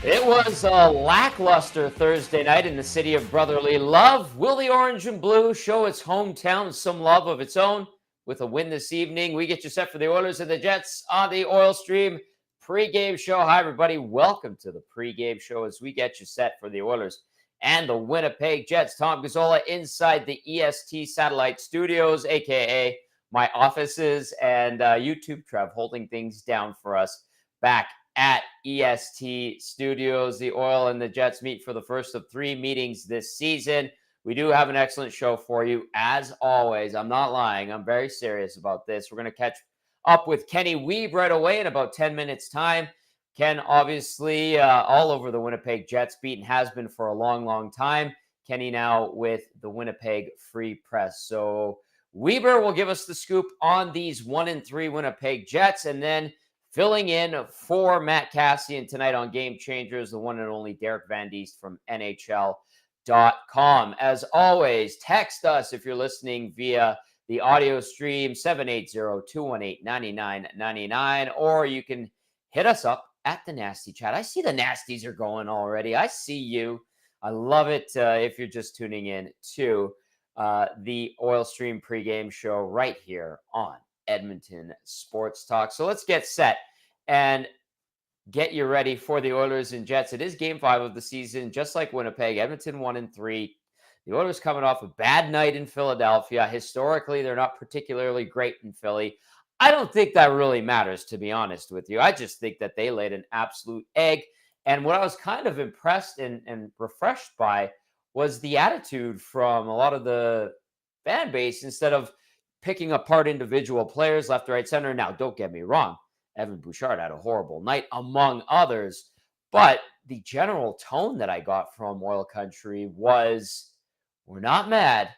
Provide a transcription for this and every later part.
It was a lackluster Thursday night in the city of brotherly love. Will the orange and blue show its hometown some love of its own with a win this evening? We get you set for the Oilers and the Jets on the Oil Stream pregame show. Hi, everybody. Welcome to the pregame show as we get you set for the Oilers and the Winnipeg Jets. Tom Gazzola inside the EST Satellite Studios, a.k.a. my offices, and YouTube Trev holding things down for us back at EST Studios. The Oil and the Jets meet for the first of three meetings this season. We do have an excellent show for you, as always. I'm not lying. I'm very serious about this. We're going to catch up with Kenny Wiebe right away in about 10 minutes' time. Ken, obviously, all over the Winnipeg Jets beat and has been for a long, long time. Kenny now with the Winnipeg Free Press. So Wiebe will give us the scoop on these 1-3 Winnipeg Jets, and then filling in for Matt Cassian tonight on Game Changers, the one and only Derek Van Diest from NHL.com. As always, text us if you're listening via the audio stream, 780-218-9999, or you can hit us up at the Nasty Chat. I see the Nasties are going already. I see you. I love it if you're just tuning in to the Oil Stream pregame show right here on Edmonton Sports Talk. So let's get set and get you ready for the Oilers and Jets. It is game 5 of the season, just like Winnipeg. Edmonton 1-3. The Oilers coming off a bad night in Philadelphia. Historically, they're not particularly great in Philly. I don't think that really matters, to be honest with you. I just think that they laid an absolute egg. And what I was kind of impressed and refreshed by was the attitude from a lot of the fan base instead of picking apart individual players left, right, center. Now, don't get me wrong. Evan Bouchard had a horrible night, among others. But the general tone that I got from Oil Country was, we're not mad.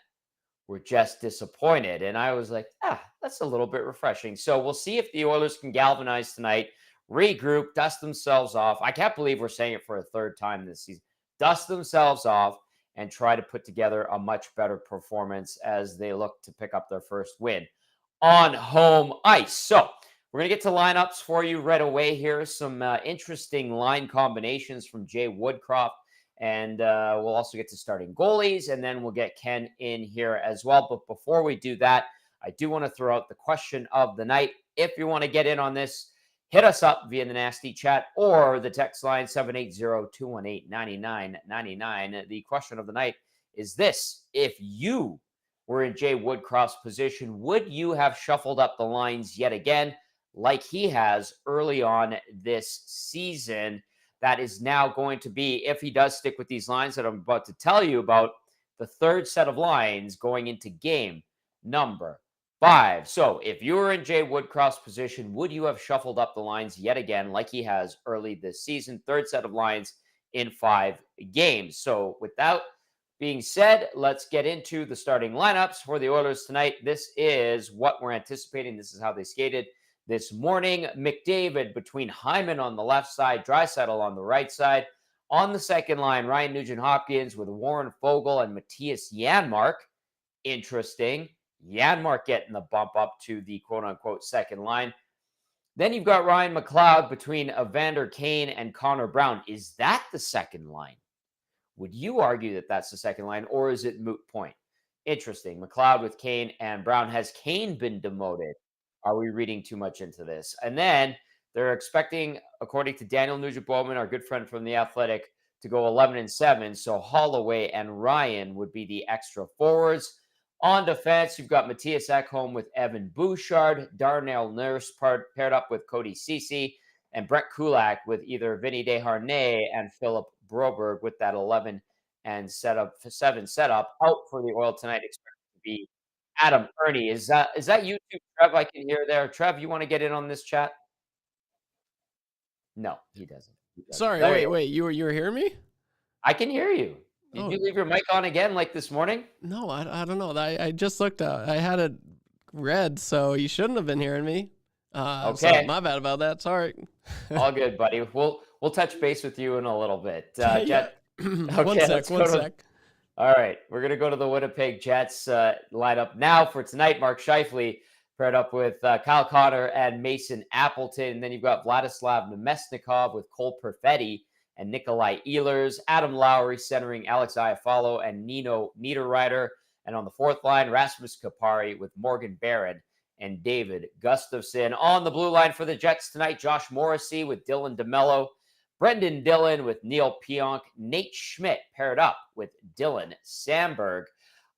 We're just disappointed. And I was like, that's a little bit refreshing. So we'll see if the Oilers can galvanize tonight, regroup, dust themselves off. I can't believe we're saying it for a third time this season. Dust themselves off and try to put together a much better performance as they look to pick up their first win on home ice. So we're going to get to lineups for you right away here. Some interesting line combinations from Jay Woodcroft, and we'll also get to starting goalies, and then we'll get Ken in here as well. But before we do that, I do want to throw out the question of the night. If you want to get in on this, hit us up via the Nasty Chat or the text line 780-218-9999. The question of the night is this: if you were in Jay Woodcroft's position, would you have shuffled up the lines yet again like he has early on this season? That is now going to be, if he does stick with these lines that I'm about to tell you about, the third set of lines going into game number 5. So if you were in Jay Woodcroft's position, would you have shuffled up the lines yet again like he has early this season? Third set of lines in 5 games. So with that being said, let's get into the starting lineups for the Oilers tonight. This is what we're anticipating. This is how they skated this morning. McDavid between Hyman on the left side, Draisaitl on the right side. On the second line, Ryan Nugent-Hopkins with Warren Foegele and Matthias Janmark. Interesting. Janmark getting the bump up to the quote-unquote second line. Then you've got Ryan McLeod between Evander Kane and Connor Brown. Is that the second line? Would you argue that that's the second line, or is it moot point? Interesting. McLeod with Kane and Brown. Has Kane been demoted? Are we reading too much into this? And then they're expecting, according to Daniel Nugent-Bowman, our good friend from The Athletic, to go 11-7. So Holloway and Ryan would be the extra forwards. On defense, you've got Matthias Ekholm with Evan Bouchard, Darnell Nurse paired up with Cody Ceci, and Brett Kulak with either Vinny Desharnais and Philip Broberg with that 11 and 7 setup. Out for the Oil tonight, expected to be Adam Ernie. Is that you too, Trev? I can hear there. Trev, you want to get in on this chat? No, he doesn't. Sorry, wait. You were hearing me? I can hear you. Did you leave your mic on again like this morning? No, I don't know. I just looked out. I had it red, so you shouldn't have been hearing me. Okay. So my bad about that. Sorry. All good, buddy. We'll touch base with you in a little bit. Jet. Okay, one sec. All right. We're going to go to the Winnipeg Jets lineup now for tonight. Mark Scheifele paired up with Kyle Connor and Mason Appleton. And then you've got Vladislav Nemesnikov with Cole Perfetti and Nikolai Ehlers. Adam Lowry centering Alex Iafallo and Nino Niederreiter. And on the fourth line, Rasmus Kupari with Morgan Barron and David Gustafsson. On the blue line for the Jets tonight, Josh Morrissey with Dylan DeMello, Brendan Dillon with Neil Pionk, Nate Schmidt paired up with Dylan Sandberg.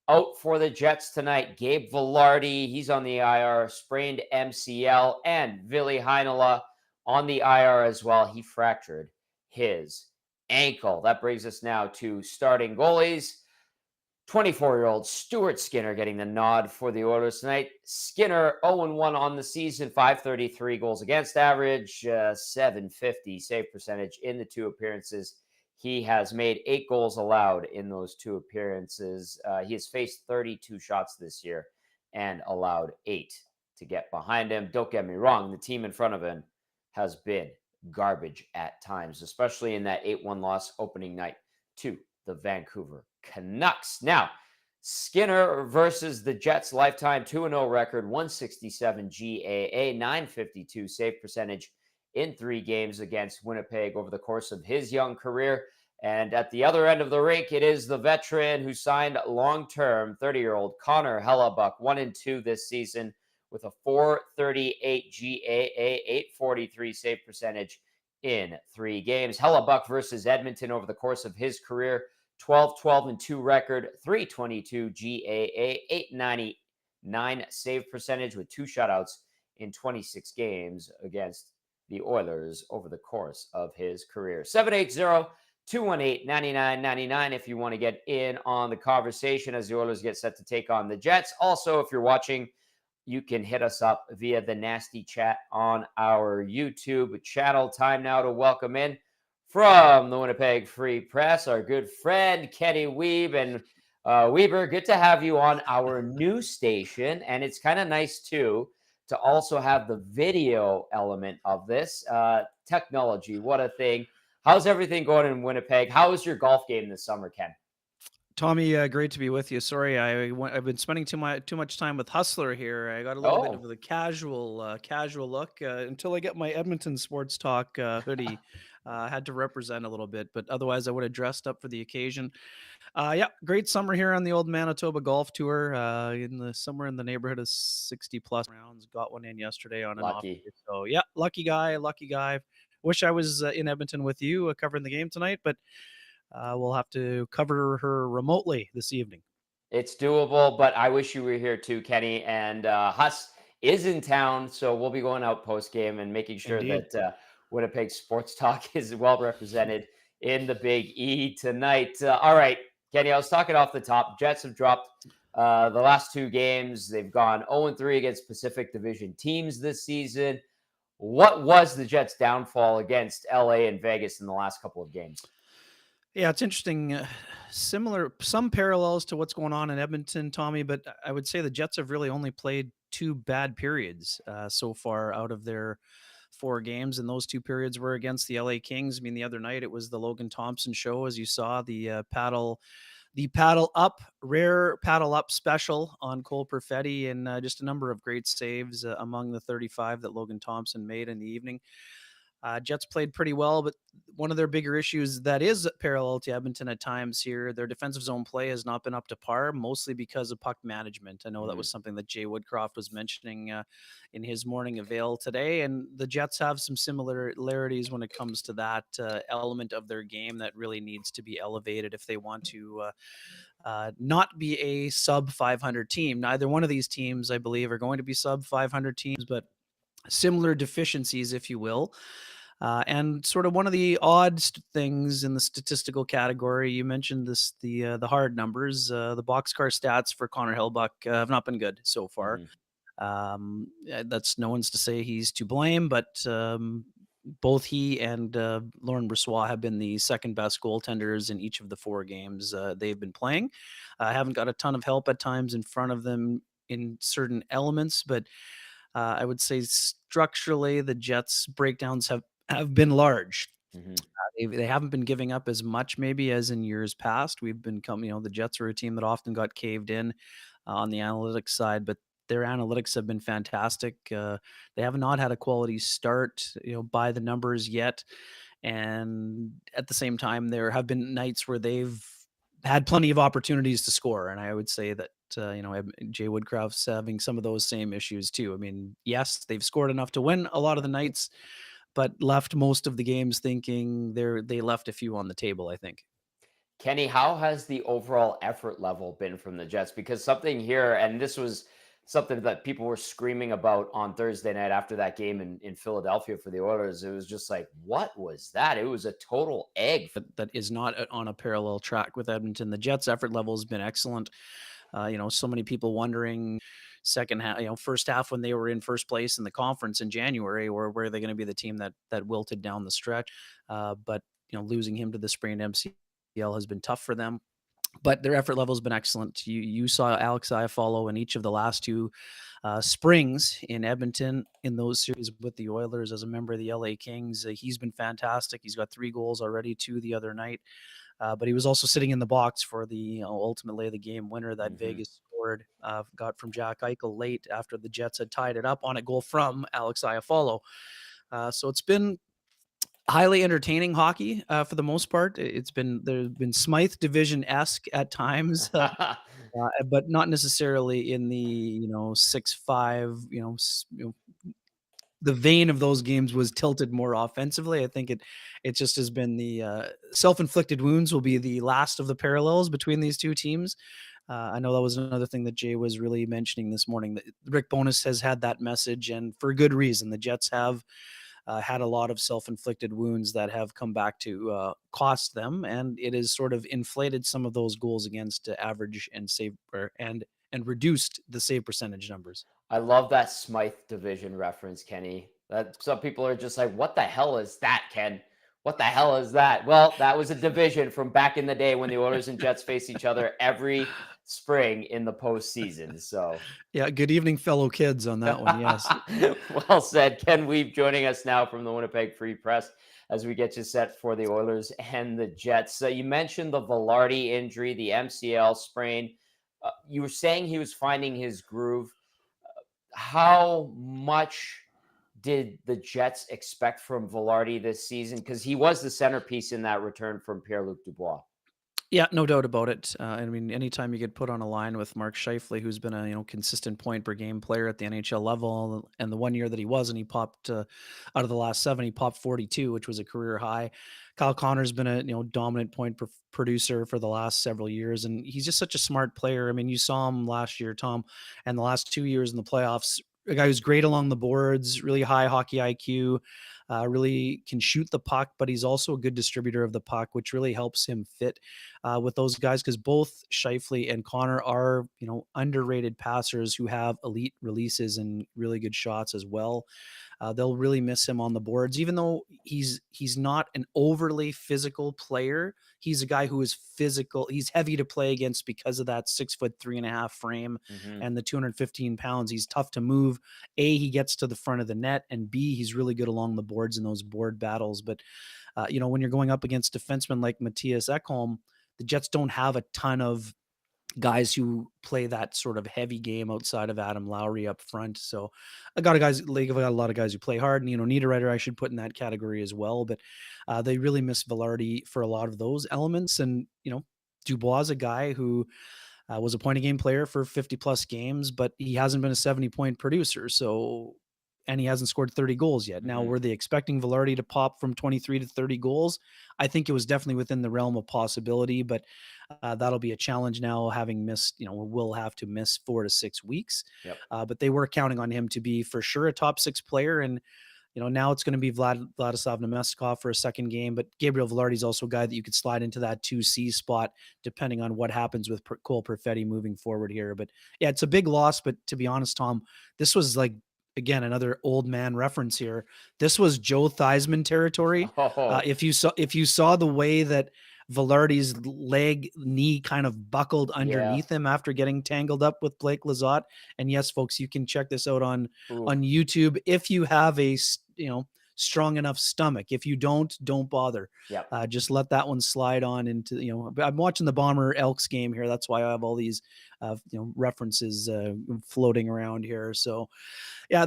Out for the Jets tonight, Gabe Vilardi, he's on the IR, sprained MCL, and Ville Heinola on the IR as well. He fractured his ankle. That brings us now to starting goalies. 24-year-old Stuart Skinner getting the nod for the Oilers tonight. Skinner 0-1 on the season, 533 goals against average, 750 save percentage in the 2 appearances. He has made 8 goals allowed in those 2 appearances. He has faced 32 shots this year and allowed 8 to get behind him. Don't get me wrong, the team in front of him has been garbage at times, especially in that 8-1 loss opening night to the Vancouver Canucks. Now, Skinner versus the Jets lifetime 2-0 record, 167 GAA, 952 save percentage in 3 games against Winnipeg over the course of his young career. And at the other end of the rink, it is the veteran who signed long-term, 30-year-old Connor Hellebuck, 1-2 this season with a 438 GAA, 843 save percentage in 3 games. Hellebuck versus Edmonton over the course of his career, 12-12-2 record, 322 GAA, 899 save percentage with 2 shutouts in 26 games against the Oilers over the course of his career. 780-218-9999 if you want to get in on the conversation as the Oilers get set to take on the Jets. Also, if you're watching, you can hit us up via the nasty chat on our YouTube channel. Time now to welcome in from the Winnipeg Free Press, our good friend Kenny Wiebe. And Wiebe, good to have you on our new station. And it's kind of nice, too, to also have the video element of this. Technology, what a thing. How's everything going in Winnipeg? How was your golf game this summer, Ken? Tommy, great to be with you. Sorry, I've been spending too much time with Hustler here. I got a little bit of the casual look until I get my Edmonton Sports Talk hoodie. Had to represent a little bit, but otherwise I would have dressed up for the occasion. Yeah, great summer here on the old Manitoba Golf Tour. Somewhere in the neighborhood of 60 plus rounds. Got one in yesterday on an off day. So yeah, lucky guy. Wish I was in Edmonton with you covering the game tonight, but we'll have to cover her remotely this evening. It's doable, but I wish you were here too, Kenny. And Huss is in town, so we'll be going out post game and making sure Indeed. that Winnipeg Sports Talk is well represented in the Big E tonight. All right, Kenny, I was talking off the top. Jets have dropped the last 2 games. They've gone 0-3 against Pacific Division teams this season. What was the Jets' downfall against LA and Vegas in the last couple of games? Yeah, it's interesting. Some parallels to what's going on in Edmonton, Tommy, but I would say the Jets have really only played 2 bad periods so far out of their 4 games, and those 2 periods were against the LA Kings. I mean, the other night it was the Logan Thompson show, as you saw, the rare paddle up special on Cole Perfetti, and just a number of great saves among the 35 that Logan Thompson made in the evening. Jets played pretty well, but one of their bigger issues that is parallel to Edmonton at times here, their defensive zone play has not been up to par, mostly because of puck management. I know that was something that Jay Woodcroft was mentioning in his morning avail today, and the Jets have some similarities when it comes to that element of their game that really needs to be elevated if they want to not be a sub 500 team. Neither one of these teams, I believe, are going to be sub 500 teams, but similar deficiencies, if you will. And sort of one of the odd things in the statistical category, you mentioned the hard numbers. The boxcar stats for Connor Hellebuck have not been good so far. That's no one's to say he's to blame, but both he and Laurent Brossoit have been the second best goaltenders in each of the 4 games they've been playing. Haven't got a ton of help at times in front of them in certain elements, but I would say structurally the Jets' breakdowns have been large. They haven't been giving up as much maybe as in years past. The Jets are a team that often got caved in on the analytics side, but their analytics have been fantastic. They have not had a quality start, by the numbers yet. And at the same time, there have been nights where they've had plenty of opportunities to score. And I would say that, Jay Woodcroft's having some of those same issues too. I mean, yes, they've scored enough to win a lot of the nights, but left most of the games thinking they left a few on the table, I think. Kenny, how has the overall effort level been from the Jets? Because something here, and this was something that people were screaming about on Thursday night after that game in Philadelphia for the Oilers. It was just like, what was that? It was a total egg. That is not on a parallel track with Edmonton. The Jets' effort level has been excellent. So many people wondering second half, first half when they were in first place in the conference in January, or were they going to be the team that wilted down the stretch? But losing him to the sprained MCL has been tough for them. But their effort level has been excellent. You saw Alex Iafallo in each of the last two springs in Edmonton in those series with the Oilers as a member of the LA Kings. He's been fantastic. He's got 3 goals already, 2 the other night. But he was also sitting in the box for the ultimately the game winner that Vegas scored, got from Jack Eichel late after the Jets had tied it up on a goal from Alex Iafallo. So it's been highly entertaining hockey for the most part. There's been Smythe Division-esque at times, but not necessarily in the 6-5. The vein of those games was tilted more offensively. I think it just has been the self-inflicted wounds will be the last of the parallels between these two teams. I know that was another thing that Jay was really mentioning this morning. That Rick Bowness has had that message, and for good reason. The Jets have had a lot of self-inflicted wounds that have come back to cost them, and it has sort of inflated some of those goals against average and save and reduced the save percentage numbers. I love that Smythe division reference, Kenny. That some people are just like, what the hell is that, Ken? What the hell is that? Well, that was a division from back in the day when the Oilers and Jets faced each other every spring in the postseason. So, yeah, good evening, fellow kids, on that one. Yes. Well said. Ken Wiebe joining us now from the Winnipeg Free Press as we get you set for the Oilers and the Jets. So you mentioned the Velarde injury, the MCL sprain. You were saying he was finding his groove. How much did the Jets expect from Velarde this season? Because he was the centerpiece in that return from Pierre-Luc Dubois. Yeah, no doubt about it. I mean, anytime you get put on a line with Mark Scheifele, who's been a consistent point per game player at the NHL level, and the one year that he wasn't, he popped out of the last 7, he popped 42, which was a career high. Kyle Connor's been a dominant point producer for the last several years, and he's just such a smart player. I mean, you saw him last year, Tom, and the last 2 years in the playoffs. A guy who's great along the boards, really high hockey IQ. Really can shoot the puck, but he's also a good distributor of the puck, which really helps him fit with those guys, because both Scheifele and Connor are underrated passers who have elite releases and really good shots as well. They'll really miss him on the boards, even though he's not an overly physical player. He's a guy who is physical. He's heavy to play against because of that 6'3.5" frame and the 215 pounds. He's tough to move. A, he gets to the front of the net, and B, he's really good along the boards in those board battles. But when you're going up against defensemen like Matthias Ekholm, the Jets don't have a ton of guys who play that sort of heavy game outside of Adam Lowry up front. So I got a lot of guys who play hard, and Niederreiter I should put in that category as well. But they really miss Velarde for a lot of those elements. And Dubois is a guy who was a point a game player for 50 plus games, but he hasn't been a 70-point producer. And he hasn't scored 30 goals yet. Now, were they expecting Velarde to pop from 23 to 30 goals? I think it was definitely within the realm of possibility, but that'll be a challenge now, having missed, will have to miss 4 to 6 weeks. Yep. But they were counting on him to be for sure a top 6 player. And, now it's going to be Vladislav Nemestikov for a second game, but Gabriel Velarde is also a guy that you could slide into that 2C spot, depending on what happens with Cole Perfetti moving forward here. But yeah, it's a big loss, but to be honest, Tom, this was like, again, another old man reference here. This was Joe Theismann territory. If you saw the way that Velarde's knee kind of buckled underneath him after getting tangled up with Blake Lizotte. And yes, folks, you can check this out on YouTube if you have a strong enough stomach. If you don't bother. Just let that one slide on into, I'm watching the Bomber Elks game here. That's why I have all these references floating around here. So yeah,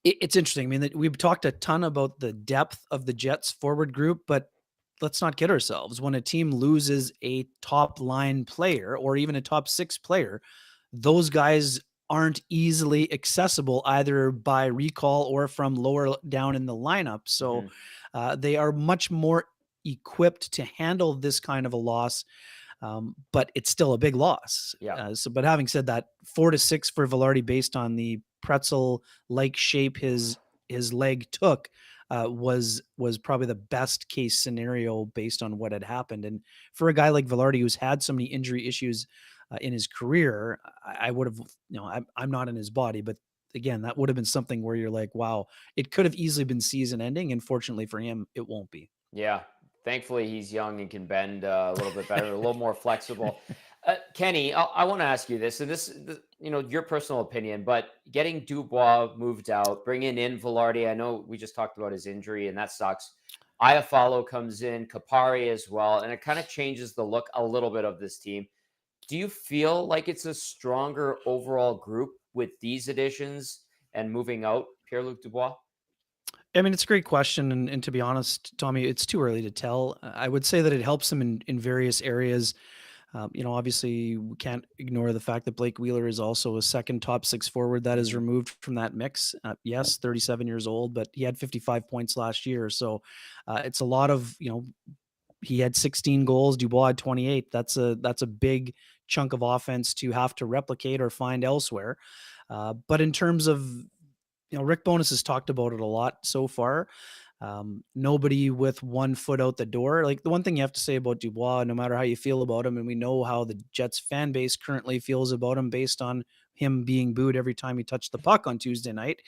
It's interesting. I mean, we've talked a ton about the depth of the Jets forward group, but let's not kid ourselves. When a team loses a top line player or even a top 6 player, those guys aren't easily accessible either by recall or from lower down in the lineup. So Hmm. they are much more equipped to handle this kind of a loss, but it's still a big loss. Yeah. But having said that, 4-6 for Velarde based on the pretzel-like shape his leg took was probably the best case scenario based on what had happened. And for a guy like Velarde who's had so many injury issues in his career, I would have, I'm not in his body, but again, that would have been something where you're like, wow, it could have easily been season ending, and fortunately for him, it won't be. Yeah. Thankfully, he's young and can bend a little bit better, a little more flexible. Kenny, I want to ask you this, and your personal opinion, but getting Dubois moved out, bringing in Velarde, I know we just talked about his injury, and that sucks. Iafallo comes in, Kapari as well, and it kind of changes the look a little bit of this team. Do you feel like it's a stronger overall group with these additions and moving out Pierre-Luc Dubois? I mean, it's a great question, and to be honest, Tommy, it's too early to tell. I would say that it helps him in various areas. Obviously, we can't ignore the fact that Blake Wheeler is also a second top 6 forward that is Hmm. removed from that mix. Yes, 37 years old, but he had 55 points last year, so it's a lot of he had 16 goals, Dubois had 28. That's a big chunk of offense to have to replicate or find elsewhere. But in terms of Rick Bowness has talked about it a lot so far. Nobody with one foot out the door. Like the one thing you have to say about Dubois, no matter how you feel about him, and we know how the Jets fan base currently feels about him based on him being booed every time he touched the puck on Tuesday night.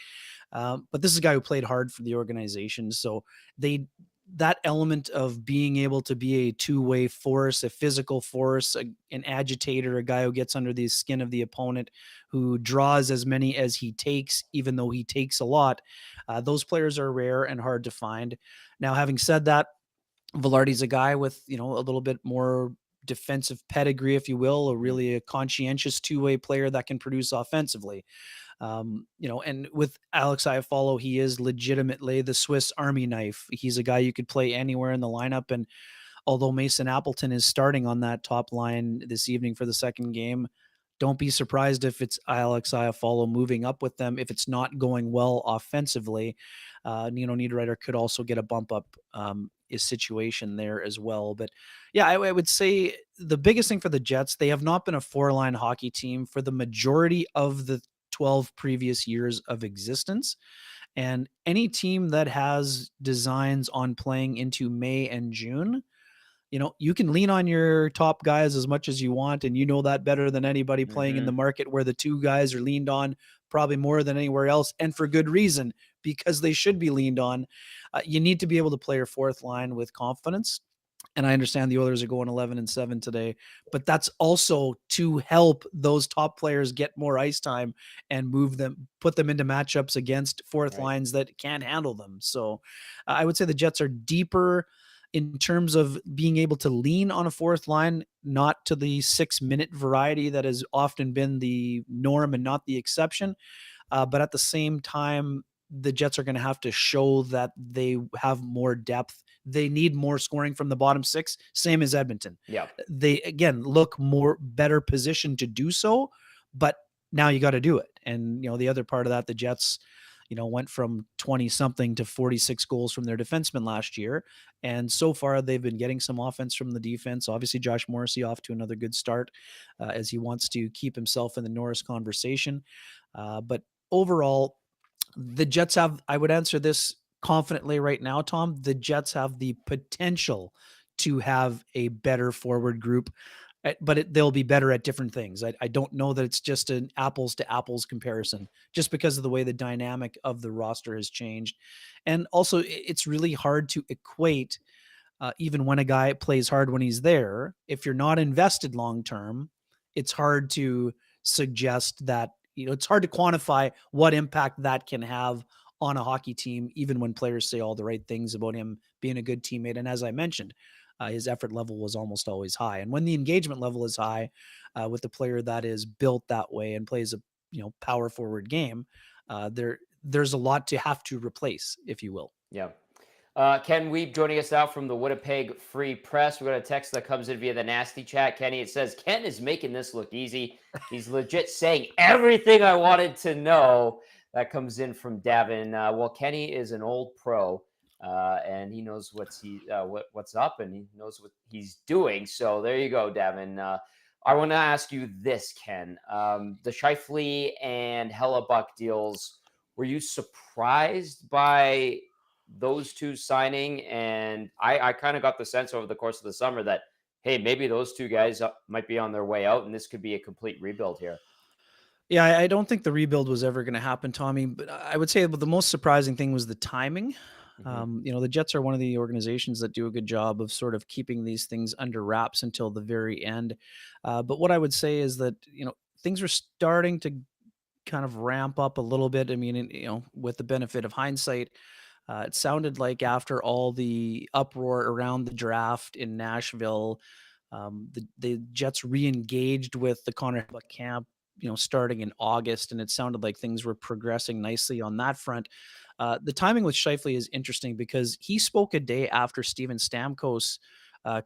But this is a guy who played hard for the organization. So they that element of being able to be a two-way force, a physical force, an agitator, a guy who gets under the skin of the opponent, who draws as many as he takes, even though he takes a lot. Those players are rare and hard to find. Now, having said that, Velarde's a guy with, a little bit more defensive pedigree, if you will, a Hmm. really a conscientious two-way player that can produce offensively. And with Alex Iafallo, he is legitimately the Swiss Army knife. He's a guy you could play anywhere in the lineup. And although Mason Appleton is starting on that top line this evening for the second game, don't be surprised if it's Alex Iafallo moving up with them if it's not going well offensively. Niederreiter could also get a bump up his situation there as well. But yeah, I would say the biggest thing for the Jets, they have not been a four-line hockey team for the majority of the 12 previous years of existence. And any team that has designs on playing into May and June, you can lean on your top guys as much as you want. And you know that better than anybody playing in the Hmm. market where the two guys are leaned on probably more than anywhere else. And for good reason, because they should be leaned on. You need to be able to play your fourth line with confidence. And I understand the Oilers are going 11-7 today, but that's also to help those top players get more ice time and put them into matchups against fourth Right. lines that can't handle them. So I would say the Jets are deeper in terms of being able to lean on a fourth line, not to the 6-minute variety that has often been the norm and not the exception. But at the same time, the Jets are going to have to show that they have more depth. They need more scoring from the bottom six, same as Edmonton. Yeah. They again look more better positioned to do so, but now you got to do it. And the other part of that, the Jets, went from 20 something to 46 goals from their defensemen last year. And so far they've been getting some offense from the defense. Obviously Josh Morrissey off to another good start as he wants to keep himself in the Norris conversation. But overall, the Jets have, I would answer this confidently right now, Tom. The Jets have the potential to have a better forward group, but they'll be better at different things. I don't know that it's just an apples to apples comparison, just because of the way the dynamic of the roster has changed. And also, it's really hard to equate, even when a guy plays hard when he's there. If you're not invested long term, it's hard to suggest that, it's hard to quantify what impact that can have on a hockey team, even when players say all the right things about him being a good teammate. And as I mentioned, his effort level was almost always high. And when the engagement level is high with the player that is built that way and plays a power forward game, there's a lot to have to replace, if you will. Yeah. Ken Weeb joining us now from the Winnipeg Free Press. We got a text that comes in via the nasty chat. Kenny, it says, Ken is making this look easy. He's legit saying everything I wanted to know. That comes in from Davin. Well, Kenny is an old pro, and he knows what's up, and he knows what he's doing. So there you go, Davin. I want to ask you this, Ken. The Scheifele and Hellebuck deals, were you surprised by those two signing? And I kind of got the sense over the course of the summer that, hey, maybe those two guys might be on their way out, and this could be a complete rebuild here. Yeah, I don't think the rebuild was ever going to happen, Tommy. But I would say the most surprising thing was the timing. The Jets are one of the organizations that do a good job of sort of keeping these things under wraps until the very end. But what I would say is that things are starting to kind of ramp up a little bit. I mean, with the benefit of hindsight, it sounded like after all the uproar around the draft in Nashville, the Jets re-engaged with the Connor Hellebuck camp, starting in August, and it sounded like things were progressing nicely on that front. The timing with Scheifele is interesting because he spoke a day after Steven Stamkos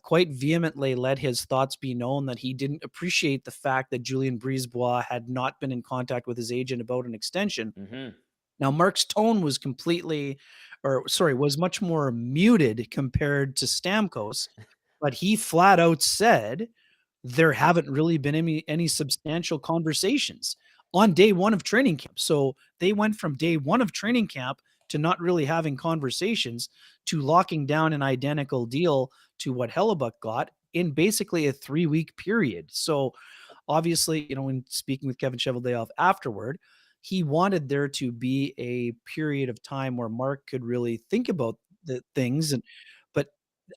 quite vehemently let his thoughts be known that he didn't appreciate the fact that Julien Brisebois had not been in contact with his agent about an extension. Now, Mark's tone was was much more muted compared to Stamkos, but he flat out said there haven't really been any substantial conversations on day one of training camp. So they went from day one of training camp to not really having conversations to locking down an identical deal to what Hellebuck got in basically a 3-week period. So obviously, in speaking with Kevin Cheveldayoff afterward, he wanted there to be a period of time where Mark could really think about the things. But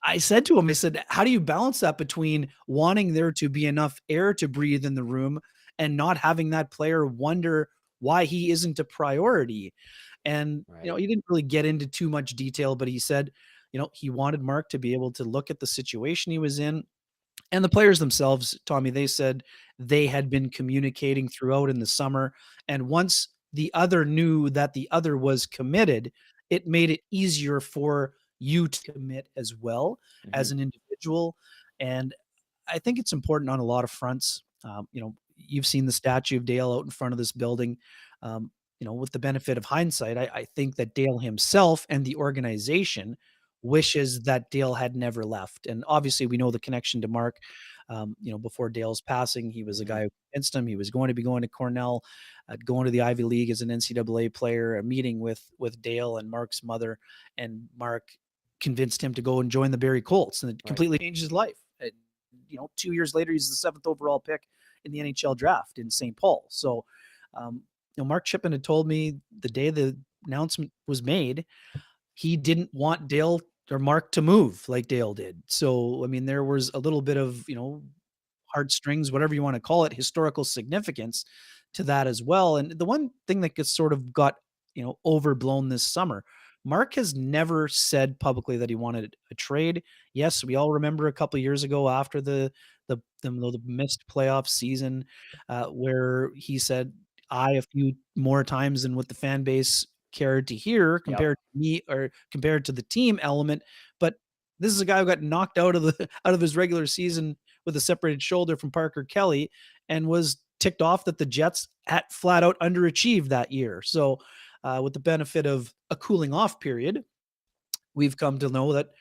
I said to him, I said, how do you balance that between wanting there to be enough air to breathe in the room and not having that player wonder why he isn't a priority? And, Right. he didn't really get into too much detail, but he said, he wanted Mark to be able to look at the situation he was in. And the players themselves, Tommy, they said they had been communicating throughout in the summer. And once the other knew that the other was committed, it made it easier for you to commit as well as Mhm. an individual. And I think it's important on a lot of fronts. You've seen the statue of Dale out in front of this building. With the benefit of hindsight, I think that Dale himself and the organization wishes that Dale had never left. And obviously, we know the connection to Mark. Before Dale's passing, he was a Mhm. guy who convinced him he was going to be going to Cornell, going to the Ivy League as an NCAA player, a meeting with Dale and Mark's mother, and Mark convinced him to go and join the Barrie Colts, and it Right. completely changed his life. 2 years later, he's the 7th overall pick in the NHL draft in St. Paul. So, Mark Chipman had told me the day the announcement was made, he didn't want Dale or Mark to move like Dale did. So, I mean, there was a little bit of, heartstrings, whatever you want to call it, historical significance to that as well. And the one thing that gets sort of got, overblown this summer, Mark has never said publicly that he wanted a trade. Yes, we all remember a couple of years ago after the missed playoff season, where he said I a few more times than what the fan base cared to hear Yep. compared to me or compared to the team element. But this is a guy who got knocked out of out of his regular season with a separated shoulder from Parker Kelly and was ticked off that the Jets had flat out underachieved that year. So, with the benefit of a cooling off period, we've come to know that,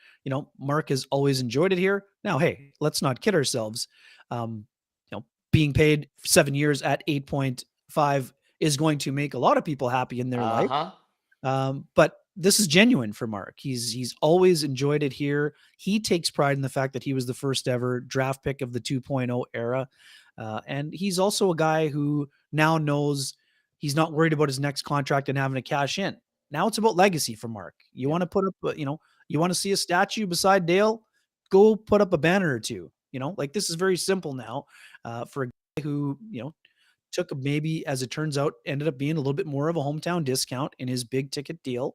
Mark has always enjoyed it here. Now, hey, let's not kid ourselves. Being paid 7 years at 8.5 is going to make a lot of people happy in their life. Uh-huh. But this is genuine for Mark. He's always enjoyed it here. He takes pride in the fact that he was the first ever draft pick of the 2.0 era. And he's also a guy who now knows he's not worried about his next contract and having to cash in. Now it's about legacy for Mark. You Yep. want to put up, you want to see a statue beside Dale, go put up a banner or two. Like this is very simple now for a guy who, took maybe, as it turns out, ended up being a little bit more of a hometown discount in his big ticket deal.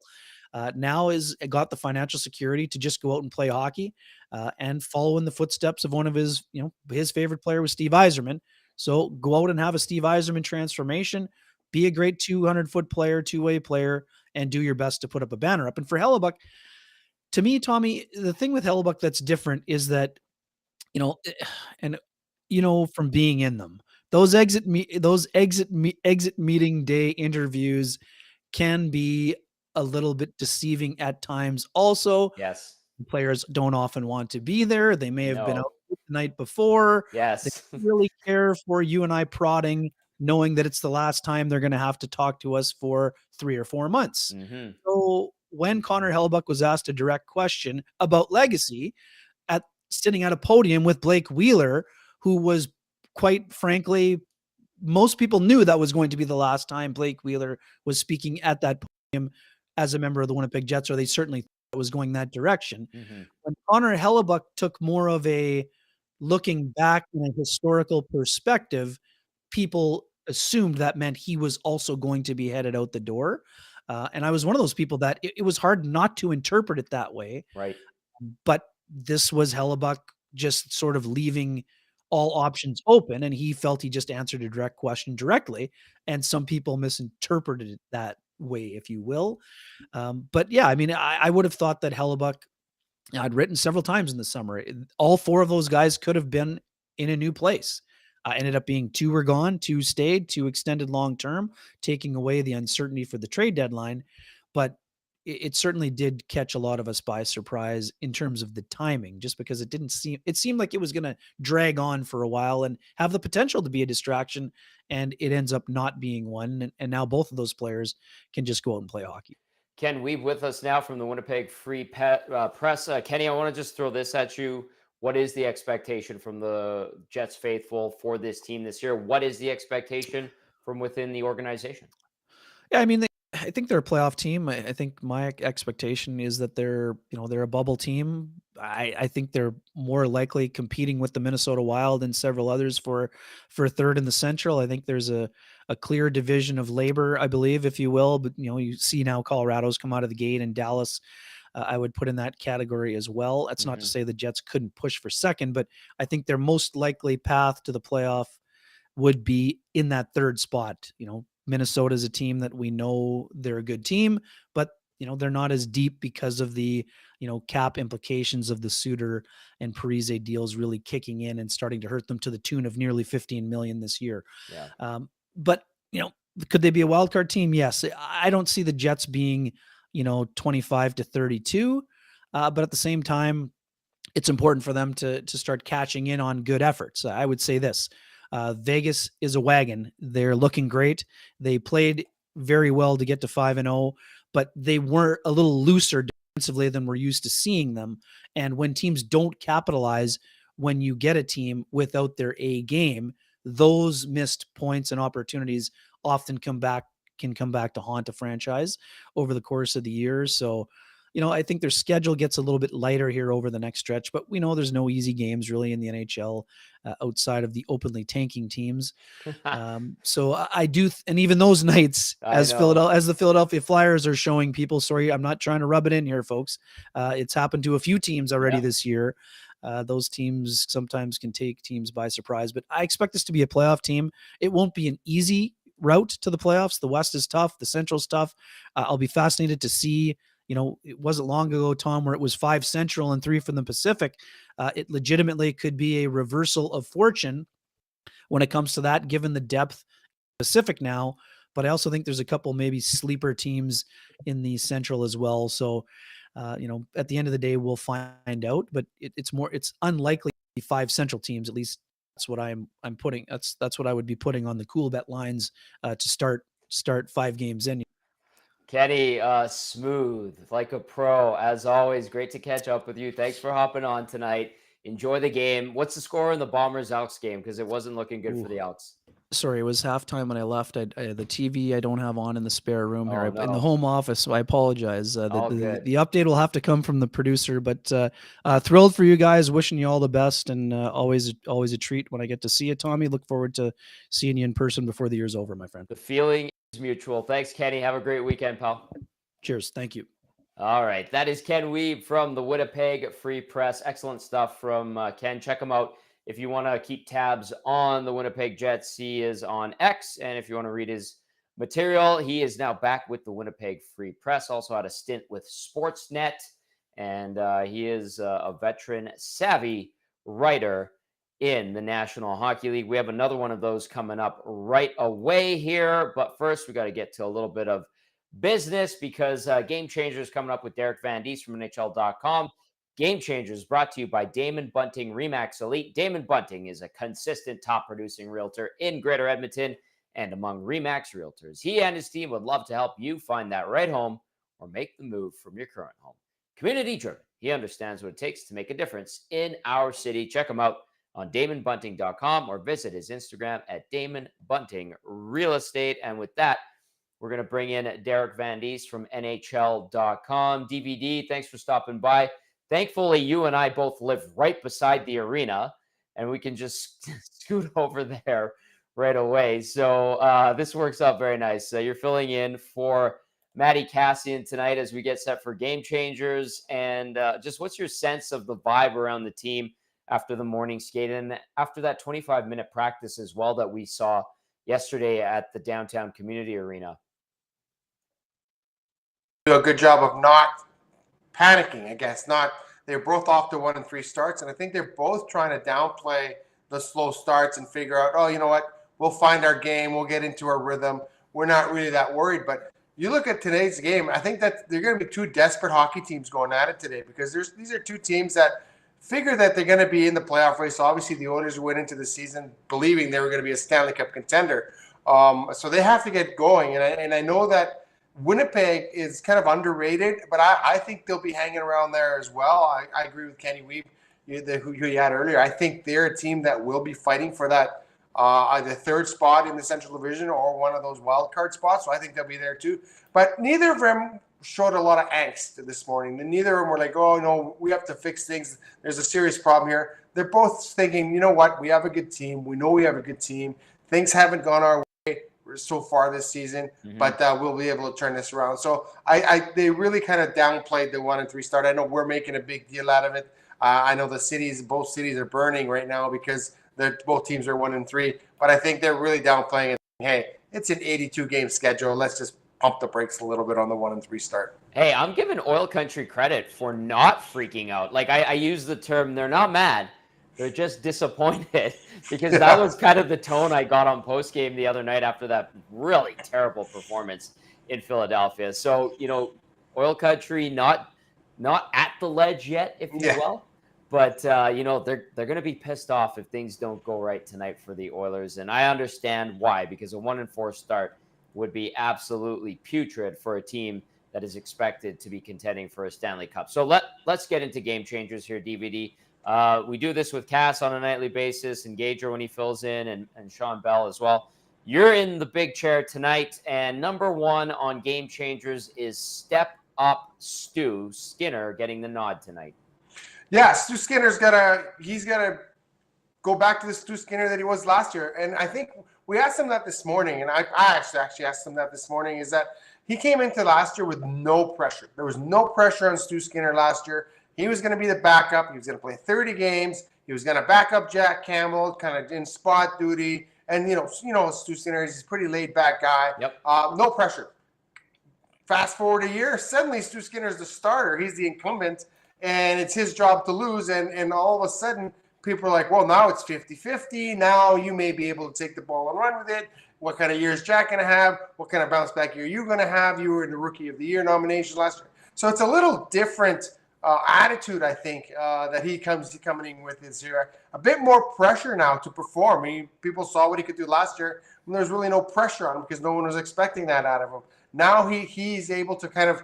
Now is got the financial security to just go out and play hockey and follow in the footsteps of one of his, his favorite player was Steve Yzerman. So go out and have a Steve Yzerman transformation. be a great 200-foot player, two-way player, and do your best to put up a banner up. And for Hellebuck, to me, Tommy, the thing with Hellebuck that's different is that, you know, and from being in them, those exit meeting day interviews can be a little bit deceiving at times. Also, Yes. players don't often want to be there. They may have been out No. the night before. They Yes. don't really care for you and I prodding, knowing that it's the last time they're going to have to talk to us for 3 or 4 months. Hmm. So when Connor Hellebuck was asked a direct question about legacy at sitting at a podium with Blake Wheeler, who was, quite frankly, most people knew that was going to be the last time Blake Wheeler was speaking at that podium as a member of the Winnipeg Jets, or they certainly thought it was going that direction. Hmm. When Connor Hellebuck took more of a looking back in a historical perspective, people assumed that meant he was also going to be headed out the door. And I was one of those people that it was hard not to interpret it that way. Right. But this was Hellebuck just sort of leaving all options open, and he felt he just answered a direct question directly, and some people misinterpreted it that way, if you will. But yeah, I mean, I would have thought that Hellebuck, I'd written several times in the summer, all 4 of those guys could have been in a new place. Ended up being 2 were gone, 2 stayed, 2 extended long term, taking away the uncertainty for the trade deadline. But it certainly did catch a lot of us by surprise in terms of the timing, just because it seemed like it was going to drag on for a while and have the potential to be a distraction, and it ends up not being one. And now both of those players can just go out and play hockey. Ken Wiebe with us now from the Winnipeg Free Press. Kenny, I want to just throw this at you. What is the expectation from the Jets faithful for this team this year? What is the expectation from within the organization? Yeah, I mean, I think they're a playoff team. I think my expectation is that they're a bubble team. I think they're more likely competing with the Minnesota Wild and several others for third in the Central. I think there's a clear division of labor, I believe, if you will. But you see now Colorado's come out of the gate, and Dallas, I would put in that category as well. That's not to say the Jets couldn't push for second, but I think their most likely path to the playoff would be in that third spot. Minnesota is a team that we know they're a good team, but they're not as deep because of the cap implications of the Suter and Parise deals really kicking in and starting to hurt them to the tune of nearly 15 million this year. Yeah. But could they be a wild card team? Yes. I don't see the Jets being 25 to 32, but at the same time, it's important for them to start catching in on good efforts. I would say this. Vegas is a wagon. They're looking great. They played very well to get to 5-0, but they were a little looser defensively than we're used to seeing them. And when teams don't capitalize, when you get a team without their A game, those missed points and opportunities often can come back to haunt a franchise over the course of the year. So, I think their schedule gets a little bit lighter here over the next stretch, but we know there's no easy games really in the NHL outside of the openly tanking teams. So I do, and even those nights, as the Philadelphia Flyers are showing people, sorry, I'm not trying to rub it in here, folks. It's happened to a few teams already this year. Those teams sometimes can take teams by surprise, but I expect this to be a playoff team. It won't be an easy route to the playoffs. The West is tough. The Central's tough. I'll be fascinated to see. It wasn't long ago, Tom, where it was 5 Central and 3 from the Pacific. It legitimately could be a reversal of fortune when it comes to that, given the depth Pacific now. But I also think there's a couple maybe sleeper teams in the Central as well. So, at the end of the day, we'll find out. But it's unlikely 5 Central teams. At least that's what I'm putting. That's what I would be putting on the cool bet lines to start 5 games in. Kenny, smooth like a pro as always. Great to catch up with you. Thanks for hopping on tonight. Enjoy the game. What's the score in the Bombers Elks game? Because it wasn't looking good for the Elks. Sorry, it was halftime when I left. The TV I don't have on in the spare room here in the No. home office, so I apologize. The Good. update will have to come from the producer, but thrilled for you guys. Wishing you all the best, and always a treat when I get to see you, Tommy. Look forward to seeing you in person before the year's over, my friend. The feeling is mutual. Thanks, Kenny. Have a great weekend, pal. Cheers. Thank you. All right. That is Ken Wiebe from the Winnipeg Free Press. Excellent stuff from Ken. Check him out if you want to keep tabs on the Winnipeg Jets. He is on X. And if you want to read his material. He is now back with the Winnipeg Free Press, also had a stint with Sportsnet, and he is a veteran, savvy writer in the National Hockey League. We have another one of those coming up right away here, but first we got to get to a little bit of business because Game Changers coming up with Derek Van Diest from NHL.com. Game Changers brought to you by Damon Bunting Remax Elite. Damon Bunting is a consistent top producing realtor in Greater Edmonton and among Remax realtors. He and his team would love to help you find that right home or make the move from your current home. Community driven. He understands what it takes to make a difference in our city. Check him out on DamonBunting.com or visit his Instagram at Damon Bunting Real Estate. And with that, we're going to bring in Derek Van Diest from NHL.com. DVD, thanks for stopping by. Thankfully, you and I both live right beside the arena, and we can just scoot over there right away. So this works out very nice. You're filling in for Matty Cassian tonight as we get set for Game Changers. And just what's your sense of the vibe around the team after the morning skate and after that 25-minute practice as well that we saw yesterday at the downtown community arena? Do a good job of not panicking, I guess. They're both off to 1-3 starts, and I think they're both trying to downplay the slow starts and figure out, oh, you know what, we'll find our game, we'll get into our rhythm. We're not really that worried. But you look at today's game, I think that they're going to be two desperate hockey teams going at it today because these are two teams that figure that they're going to be in the playoff race. Obviously, the Oilers went into the season believing they were going to be a Stanley Cup contender. So they have to get going. And I know that Winnipeg is kind of underrated, but I think they'll be hanging around there as well. I agree with Kenny Wiebe, who you had earlier. I think they're a team that will be fighting for that either third spot in the Central Division or one of those wild card spots. So I think they'll be there too. But neither of them showed a lot of angst this morning. Neither of them were like, oh, no, we have to fix things. There's a serious problem here. They're both thinking, you know what, we have a good team. We know we have a good team. Things haven't gone our way so far this season, but we'll be able to turn this around. So they really kind of downplayed the 1-3 start. I know we're making a big deal out of it. I know both cities are burning right now because both teams are 1-3, but I think they're really downplaying it. Hey, it's an 82-game schedule. Let's just pump the brakes a little bit on the 1-3 start. Hey, I'm giving Oil Country credit for not freaking out. Like I use the term, they're not mad. They're just disappointed because that was kind of the tone I got on postgame the other night after that really terrible performance in Philadelphia. So, Oil Country not at the ledge yet, if you will. But, they're going to be pissed off if things don't go right tonight for the Oilers. And I understand why, because a 1-4 start would be absolutely putrid for a team that is expected to be contending for a Stanley Cup. So let's get into Game Changers here, DVD. We do this with Cass on a nightly basis, and Gager when he fills in, and Sean Bell as well. You're in the big chair tonight, and number one on Game Changers is Step Up Stu Skinner getting the nod tonight. Yeah, Stu Skinner's he's gotta go back to the Stu Skinner that he was last year. And I think we asked him that this morning, and I actually asked him that this morning, is that he came into last year with no pressure. There was no pressure on Stu Skinner last year. He was going to be the backup. He was going to play 30 games. He was going to back up Jack Campbell, kind of in spot duty. And, Stu Skinner, he's a pretty laid-back guy. Yep. No pressure. Fast forward a year, suddenly Stu Skinner's the starter. He's the incumbent, and it's his job to lose. And all of a sudden, people are like, well, now it's 50-50. Now you may be able to take the ball and run with it. What kind of year is Jack going to have? What kind of bounce-back year are you going to have? You were in the Rookie of the Year nomination last year. So it's a little different attitude, I think, that he's coming in with is here. A bit more pressure now to perform. People saw what he could do last year, and there's really no pressure on him because no one was expecting that out of him. Now he's able to kind of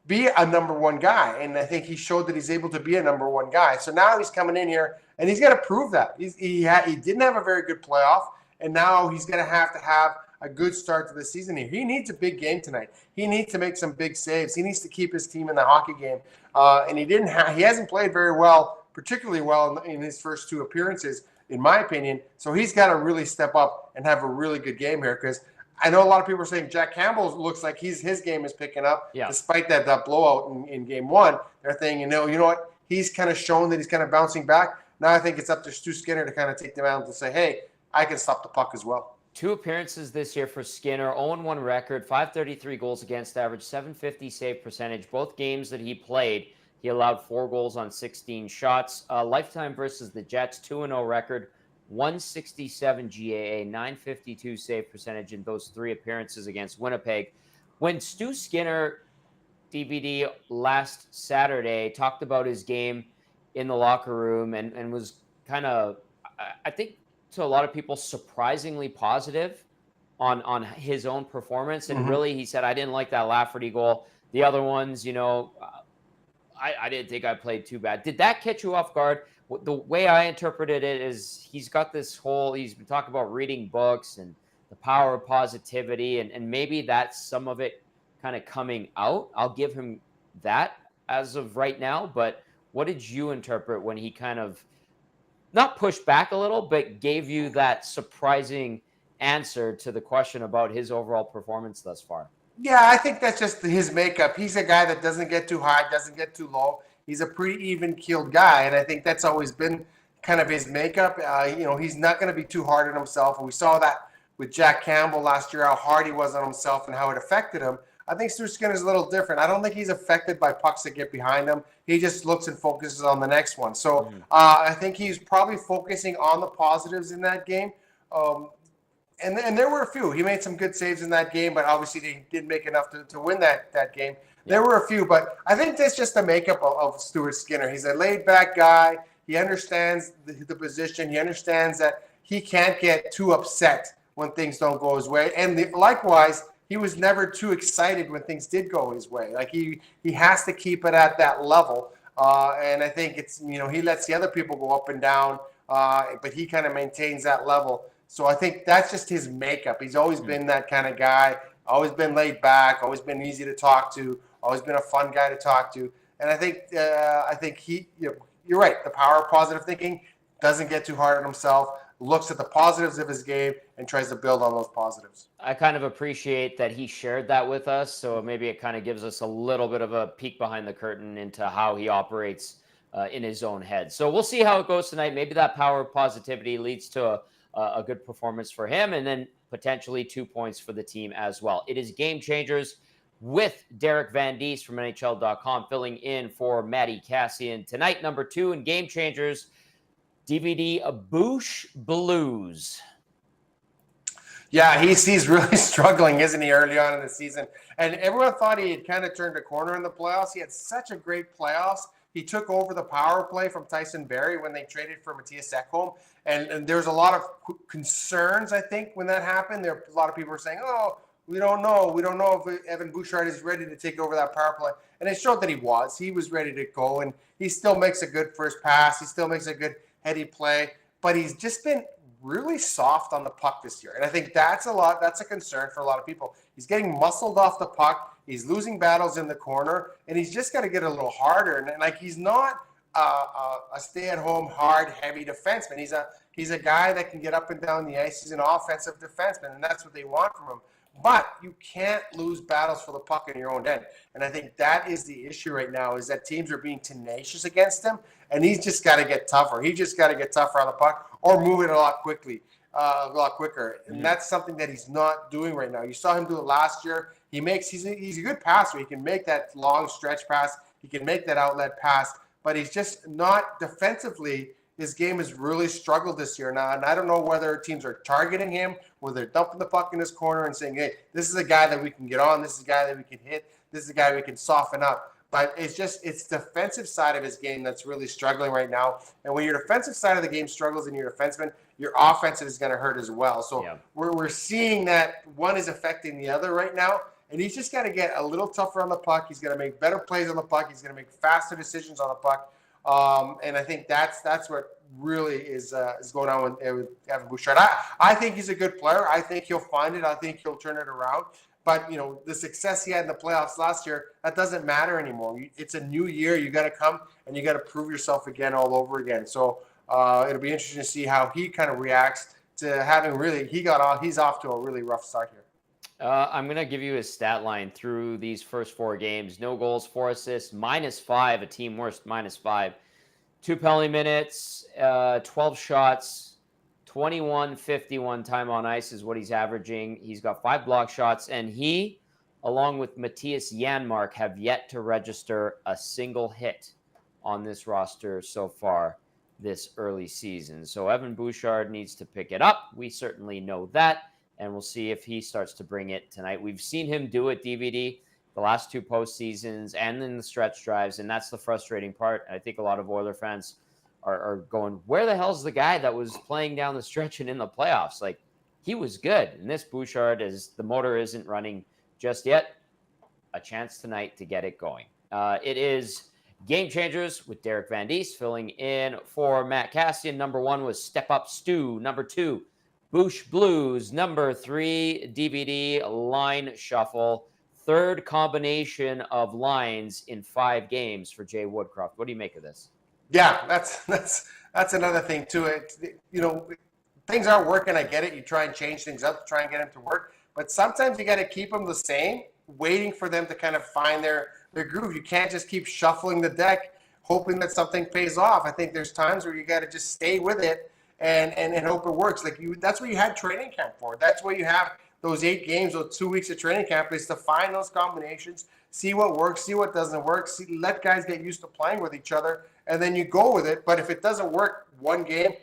be a number one guy, and I think he showed that he's able to be a number one guy. So now he's coming in here, and he's got to prove that. He didn't have a very good playoff, and now he's going to have a good start to the season here. He needs a big game tonight. He needs to make some big saves. He needs to keep his team in the hockey game. And he hasn't played very well, particularly well in his first two appearances, in my opinion. So he's got to really step up and have a really good game here, because I know a lot of people are saying Jack Campbell looks like his game is picking up, despite that blowout in game one. They're saying, you know what? He's kind of shown that he's kind of bouncing back. Now I think it's up to Stu Skinner to kind of take them out and to say, hey, I can stop the puck as well. 2 appearances this year for Skinner, 0-1 record, 533 goals against average, 750 save percentage. Both games that he played, he allowed 4 goals on 16 shots. Lifetime versus the Jets, 2-0 record, 167 GAA, 952 save percentage in those 3 appearances against Winnipeg. When Stu Skinner, DVD, last Saturday talked about his game in the locker room and was kind of, I think, to a lot of people, surprisingly positive on his own performance. And really, he said, I didn't like that Lafferty goal. The other ones, I didn't think I played too bad. Did that catch you off guard? The way I interpreted it is he's got this whole, he's been talking about reading books and the power of positivity, and maybe that's some of it kind of coming out. I'll give him that as of right now. But what did you interpret when he kind of not pushed back a little, but gave you that surprising answer to the question about his overall performance thus far? Yeah, I think that's just his makeup. He's a guy that doesn't get too high, doesn't get too low. He's a pretty even-keeled guy, and I think that's always been kind of his makeup. He's not going to be too hard on himself, and we saw that with Jack Campbell last year, how hard he was on himself and how it affected him. I think Stu Skinner's a little different. I don't think he's affected by pucks that get behind him. He just looks and focuses on the next one. So I think he's probably focusing on the positives in that game. And there were a few. He made some good saves in that game, but obviously they didn't make enough to win that game. There were a few, but I think that's just the makeup of Stuart Skinner. He's a laid-back guy. He understands the position. He understands that he can't get too upset when things don't go his way. And likewise, he was never too excited when things did go his way. Like he has to keep it at that level. And I think it's, he lets the other people go up and down, but he kind of maintains that level. So I think that's just his makeup. He's always been that kind of guy, always been laid back, always been easy to talk to, always been a fun guy to talk to. And I think he, you're right. The power of positive thinking, doesn't get too hard on himself, looks at the positives of his game and tries to build on those positives. I kind of appreciate that he shared that with us. So maybe it kind of gives us a little bit of a peek behind the curtain into how he operates in his own head. So we'll see how it goes tonight. Maybe that power of positivity leads to a good performance for him, and then potentially 2 points for the team as well. It is Game Changers with Derek Van Diest from NHL.com filling in for Matty Cassian. Tonight, number 2 in Game Changers, DVD Boosh Blues. Yeah, he's really struggling, isn't he, early on in the season? And everyone thought he had kind of turned a corner in the playoffs. He had such a great playoffs. He took over the power play from Tyson Barrie when they traded for Matthias Ekholm. And there was a lot of concerns, I think, when that happened. A lot of people were saying, we don't know. We don't know if Evan Bouchard is ready to take over that power play. And it showed that he was. He was ready to go. And he still makes a good first pass. He still makes a good heady play. But he's just been really soft on the puck this year. And I think that's a concern for a lot of people. He's getting muscled off the puck. He's losing battles in the corner. And he's just got to get a little harder. And he's not a stay-at-home, hard, heavy defenseman. He's a guy that can get up and down the ice. He's an offensive defenseman, and that's what they want from him. But you can't lose battles for the puck in your own end. And I think that is the issue right now, is that teams are being tenacious against him, and he's just got to get tougher. He just got to get tougher on the puck or move it a lot quicker. And that's something that he's not doing right now. You saw him do it last year. He's a good passer. He can make that long stretch pass. He can make that outlet pass. But he's just not defensively. His game has really struggled this year now, and I don't know whether teams are targeting him, whether they're dumping the puck in his corner and saying, hey, this is a guy that we can get on, this is a guy that we can hit, this is a guy we can soften up. But it's defensive side of his game that's really struggling right now. And when your defensive side of the game struggles and you're a defenseman, your offensive is going to hurt as well. So we're seeing that one is affecting the other right now. And he's just got to get a little tougher on the puck. He's going to make better plays on the puck. He's going to make faster decisions on the puck. And I think that's what really is going on with Evan Bouchard. I think he's a good player. I think he'll find it. I think he'll turn it around. But, the success he had in the playoffs last year, that doesn't matter anymore. It's a new year. You got to come and you got to prove yourself again all over again. So it'll be interesting to see how he kind of reacts to having he's off to a really rough start here. I'm going to give you his stat line through these first 4 games. No goals, 4 assists, -5, a team worst, -5. 2 penalty minutes, 12 shots, 21-51 time on ice is what he's averaging. He's got 5 block shots, and he, along with Matthias Janmark, have yet to register a single hit on this roster so far this early season. So Evan Bouchard needs to pick it up. We certainly know that, and we'll see if he starts to bring it tonight. We've seen him do it, DVD, the last 2 postseasons and in the stretch drives, and that's the frustrating part. I think a lot of Oiler fans are going, where the hell's the guy that was playing down the stretch and in the playoffs? Like, he was good. And this Bouchard, as the motor isn't running just yet, a chance tonight to get it going. It is Game Changers with Derek Van Diest filling in for Matt Cassian. Number 1 was Step Up Stu. Number 2, Boosh Blues. Number 3, DVD line shuffle. Third combination of lines in 5 games for Jay Woodcroft. What do you make of this? Yeah, that's another thing too. Things aren't working. I get it. You try and change things up, try and get them to work. But sometimes you got to keep them the same, waiting for them to kind of find their groove. You can't just keep shuffling the deck, hoping that something pays off. I think there's times where you got to just stay with it and hope it works. That's what you had training camp for. That's what you have those 8 games, those 2 weeks of training camp, is to find those combinations, see what works, see what doesn't work, let guys get used to playing with each other, and then you go with it. But if it doesn't work one game,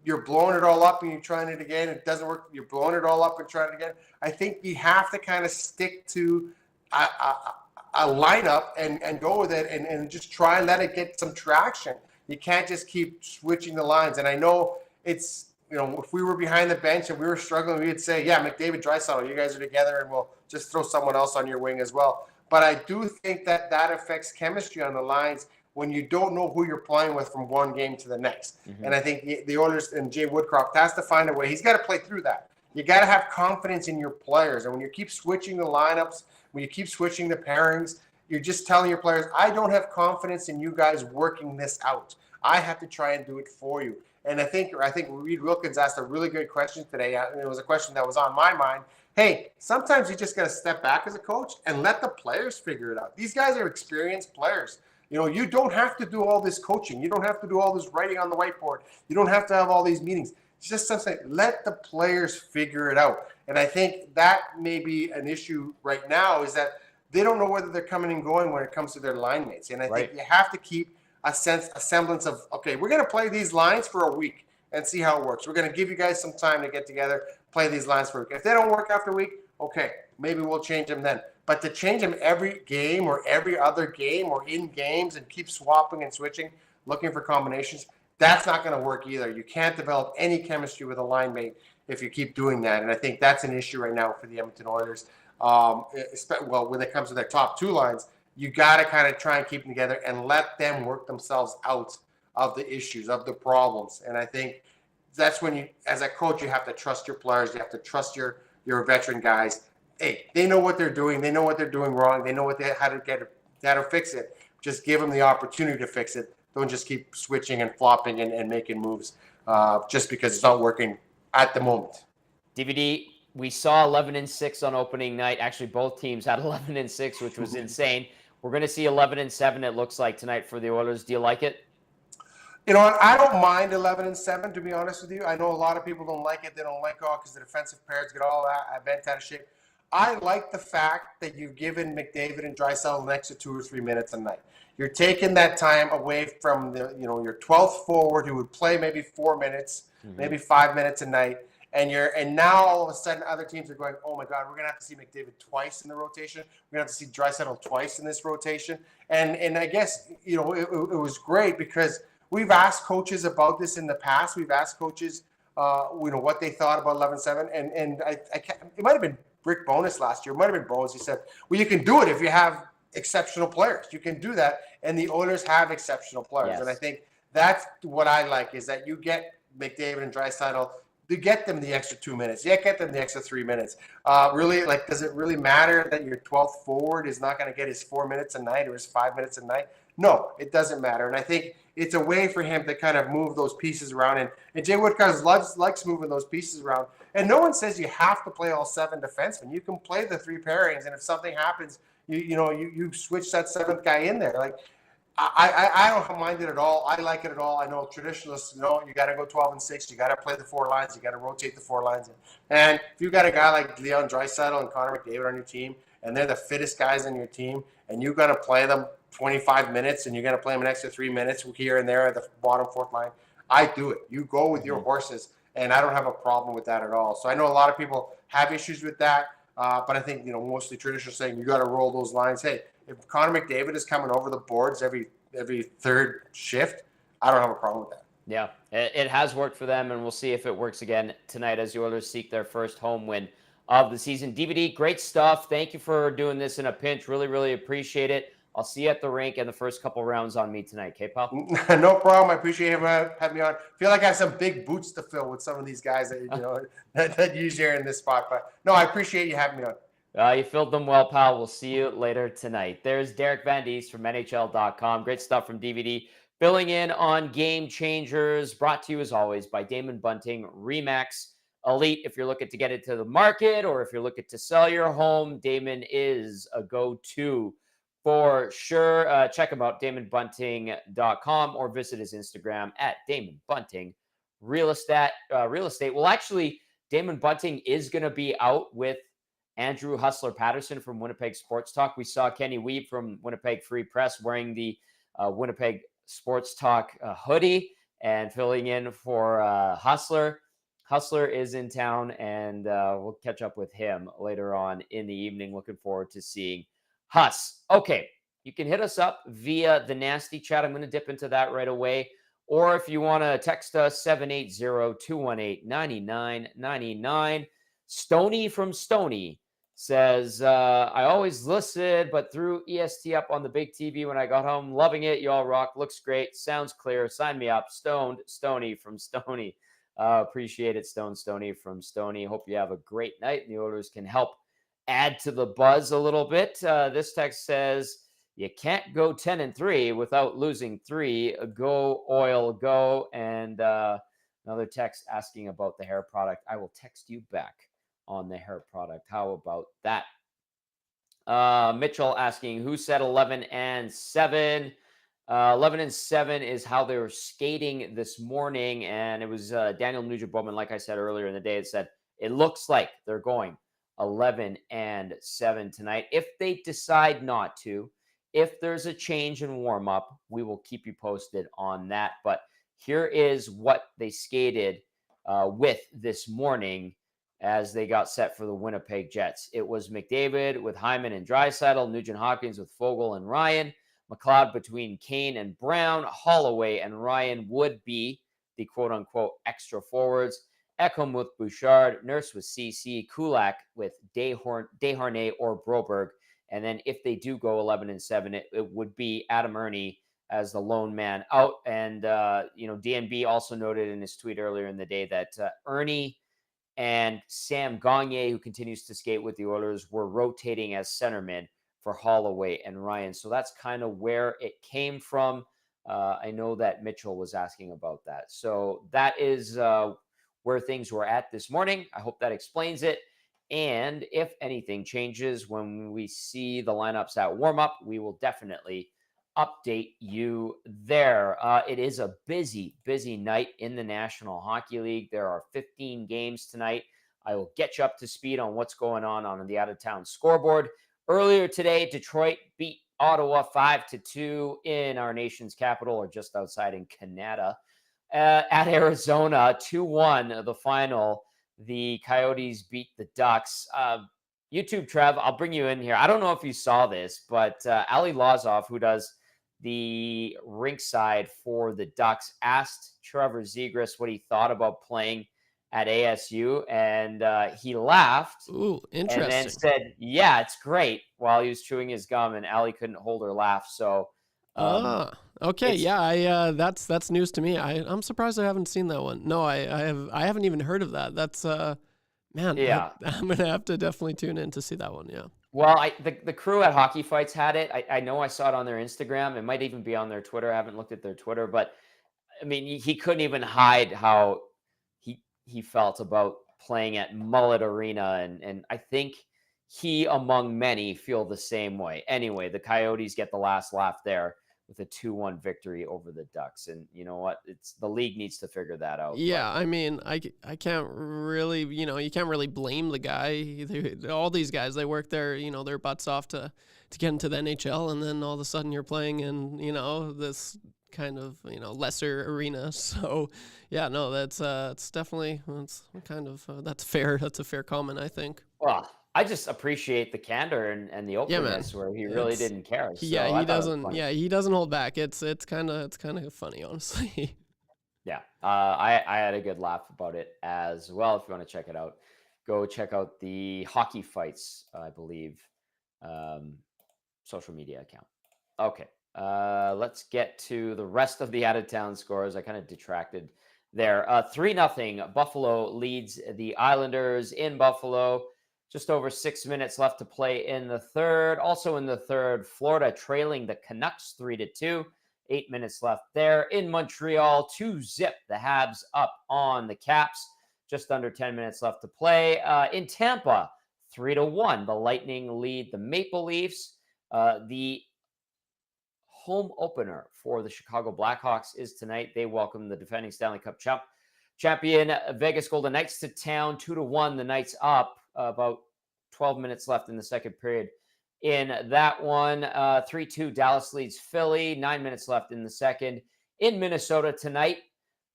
you're blowing it all up and you're trying it again. It doesn't work, you're blowing it all up and trying it again. I think you have to kind of stick to a lineup and go with it and just try and let it get some traction. You can't just keep switching the lines. And I know it's, if we were behind the bench and we were struggling, we would say, yeah, McDavid, Draisaitl, you guys are together, and we'll just throw someone else on your wing as well. But I do think that affects chemistry on the lines when you don't know who you're playing with from one game to the next. Mm-hmm. And I think the Oilers and Jay Woodcroft has to find a way. He's got to play through that. You got to have confidence in your players. And when you keep switching the lineups, when you keep switching the pairings, you're just telling your players, I don't have confidence in you guys working this out. I have to try and do it for you. And I think Reed Wilkins asked a really good question today. It was a question that was on my mind. Hey, sometimes you just got to step back as a coach and let the players figure it out. These guys are experienced players. You don't have to do all this coaching. You don't have to do all this writing on the whiteboard. You don't have to have all these meetings. It's just something, let the players figure it out. And I think that may be an issue right now, is that they don't know whether they're coming and going when it comes to their line mates. And I think you have to keep a semblance of, okay, we're going to play these lines for a week and see how it works. We're going to give you guys some time to get together, play these lines for a week. If they don't work after a week, okay, maybe we'll change them then. But to change them every game or every other game or in games and keep swapping and switching, looking for combinations, that's not going to work either. You can't develop any chemistry with a line mate if you keep doing that. And I think that's an issue right now for the Edmonton Oilers. When it comes to their top 2 lines, you got to kind of try and keep them together and let them work themselves out of the issues, of the problems. And I think that's when you, as a coach, you have to trust your players. You have to trust your veteran guys. Hey, they know what they're doing. They know what they're doing wrong. They know how to fix it. Just give them the opportunity to fix it. Don't just keep switching and flopping and making moves just because it's not working at the moment. DVD, we saw 11-6 on opening night. Actually, both teams had 11-6, which was insane. We're going to see 11-7, it looks like, tonight for the Oilers. Do you like it? You know what? I don't mind 11-7, to be honest with you. I know a lot of people don't like it. They don't like it because the defensive pairs get all bent out of shape. I like the fact that you've given McDavid and Draisaitl an extra 2 or 3 minutes a night. You're taking that time away from your 12th forward who would play maybe 4 minutes, maybe 5 minutes a night. And now all of a sudden other teams are going, oh my God, we're going to have to see McDavid twice in the rotation. We're going to have to see Draisaitl twice in this rotation. And I guess, it was great because we've asked coaches about this in the past. We've asked coaches, what they thought about 11-7. And I can't, it might have been Rick Bowness last year. It might have been Bones. He said, well, you can do it if you have exceptional players. You can do that. And the Oilers have exceptional players. Yes. And I think that's what I like, is that you get McDavid and Draisaitl, to get them the extra 2 minutes. Yeah, get them the extra 3 minutes. Really, does it really matter that your 12th forward is not going to get his 4 minutes a night or his 5 minutes a night? No, it doesn't matter. And I think it's a way for him to kind of move those pieces around. And Jay Woodcroft likes moving those pieces around. And no one says you have to play all 7 defensemen. You can play the 3 pairings, and if something happens, you switch that 7th guy in there. I don't mind it at all. I like it at all. I know traditionalists, you got to go 12-6. You got to play the 4 lines. You got to rotate the 4 lines. And if you got a guy like Leon Draisaitl and Connor McDavid on your team, and they're the fittest guys on your team, and you're going to play them 25 minutes, and you're going to play them an extra 3 minutes here and there at the bottom 4th line, I do it. You go with your horses, and I don't have a problem with that at all. So I know a lot of people have issues with that, but I think, mostly traditional saying you got to roll those lines. Hey, if Connor McDavid is coming over the boards every 3rd shift, I don't have a problem with that. Yeah, it has worked for them, and we'll see if it works again tonight as the Oilers seek their first home win of the season. DVD, great stuff. Thank you for doing this in a pinch. Really, really appreciate it. I'll see you at the rink and the first couple rounds on me tonight. Okay, pal? No problem. I appreciate you having me on. I feel like I have some big boots to fill with some of these guys that that use here in this spot. But no, I appreciate you having me on. You filled them well, pal. We'll see you later tonight. There's Derek Van Diest from NHL.com. Great stuff from DVD. Filling in on Game Changers, brought to you as always by Damon Bunting, Remax Elite. If you're looking to get into the market or if you're looking to sell your home, Damon is a go-to for sure. Check him out, DamonBunting.com, or visit his Instagram at Damon Bunting Real Estate. Well, actually, Damon Bunting is going to be out with Andrew Hustler Patterson from Winnipeg Sports Talk. We saw Kenny Wiebe from Winnipeg Free Press wearing the Winnipeg Sports Talk hoodie and filling in for Hustler. Hustler is in town, and we'll catch up with him later on in the evening. Looking forward to seeing Huss. Okay, you can hit us up via the Nasty Chat. I'm going to dip into that right away. Or if you want to text us, 780-218-9999. Stoney from Stoney says, I always listed, but threw EST up on the big TV when I got home. Loving it. Y'all rock. Looks great. Sounds clear. Sign me up. Stoney from Stoney. Appreciate it, Stoney from Stoney. Hope you have a great night, and the Oilers can help add to the buzz a little bit. This text says, you can't go 10-3 without losing 3. Go Oil, go. And another text asking about the hair product. I will text you back on the hair product. How about that? Mitchell asking, who said 11-7? 11-7 is how they were skating this morning, and it was Daniel Nugent-Bowman, like I said earlier in the day, it said it looks like they're going 11-7 tonight. If they decide not to, if there's a change in warm-up, we will keep you posted on that. But here is what they skated with this morning as they got set for the Winnipeg Jets. It was McDavid with Hyman and Draisaitl, Nugent-Hopkins with Foegele and Ryan, McLeod between Kane and Brown, Holloway and Ryan would be the quote-unquote extra forwards, Ekholm with Bouchard, Nurse with CC, Kulak with Desharnais or Broberg. And then if they do go 11-7, it would be Adam Ernie as the lone man out. And, DNB also noted in his tweet earlier in the day that Ernie and Sam Gagner, who continues to skate with the Oilers, were rotating as centermen for Holloway and Ryan. So that's kind of where it came from. I know that Mitchell was asking about that. So that is where things were at this morning. I hope that explains it. And if anything changes when we see the lineups at warm-up, we will definitely update you there. It is a busy night in the National Hockey League. There are 15 games tonight. I will get you up to speed on what's going on the out-of-town scoreboard. Earlier today, Detroit beat Ottawa 5-2 in our nation's capital, or just outside in Canada. At Arizona, 2-1, the final. The Coyotes beat the Ducks. YouTube, Trev, I'll bring you in here. I don't know if you saw this, but Ali Lazoff, who does the rink side for the Ducks, asked Trevor Zegras what he thought about playing at ASU, and he laughed. Ooh, interesting. And then said, yeah, it's great, while he was chewing his gum, and Ali couldn't hold her laugh. So, okay, yeah, that's news to me. I'm surprised I haven't seen that one. No, I haven't even heard of that. That's man, yeah, I'm gonna have to definitely tune in to see that one. Yeah. Well, the crew at Hockey Fights had it. I know I saw it on their Instagram. It might even be on their Twitter. I haven't looked at their Twitter, but I mean, he couldn't even hide how he felt about playing at Mullet Arena, and I think he, among many, feel the same way. Anyway, the Coyotes get the last laugh there with a 2-1 victory over the Ducks. And you know what? It's the league needs to figure that out. Yeah, I mean, I can't really, you can't really blame the guy. All these guys, they work their butts off to get into the NHL, and then all of a sudden you're playing in, this kind of, lesser arena. So, yeah, no, that's it's definitely, that's kind of, that's fair. That's a fair comment, I think. Well, I just appreciate the candor and the Yeah, man. openness where he really It's didn't care. So yeah, I he thought it was doesn't. funny. Yeah, he doesn't hold back. It's kind of funny, honestly. Yeah, I had a good laugh about it as well. If you want to check it out, go check out the Hockey Fights, I believe, social media account. Okay, let's get to the rest of the out-of-town scores. I kind of detracted there. 3-0. Buffalo leads the Islanders in Buffalo. Just over 6 minutes left to play in the third. Also in the third, Florida trailing the Canucks 3-2. 8 minutes left there. In Montreal, 2-0. The Habs up on the Caps. Just under 10 minutes left to play. In Tampa, 3-1. The Lightning lead the Maple Leafs. The home opener for the Chicago Blackhawks is tonight. They welcome the defending Stanley Cup champion Vegas Golden Knights to town. 2-1. The Knights up. About 12 minutes left in the second period. In that one, 3-2, Dallas leads Philly. 9 minutes left in the second. In Minnesota tonight,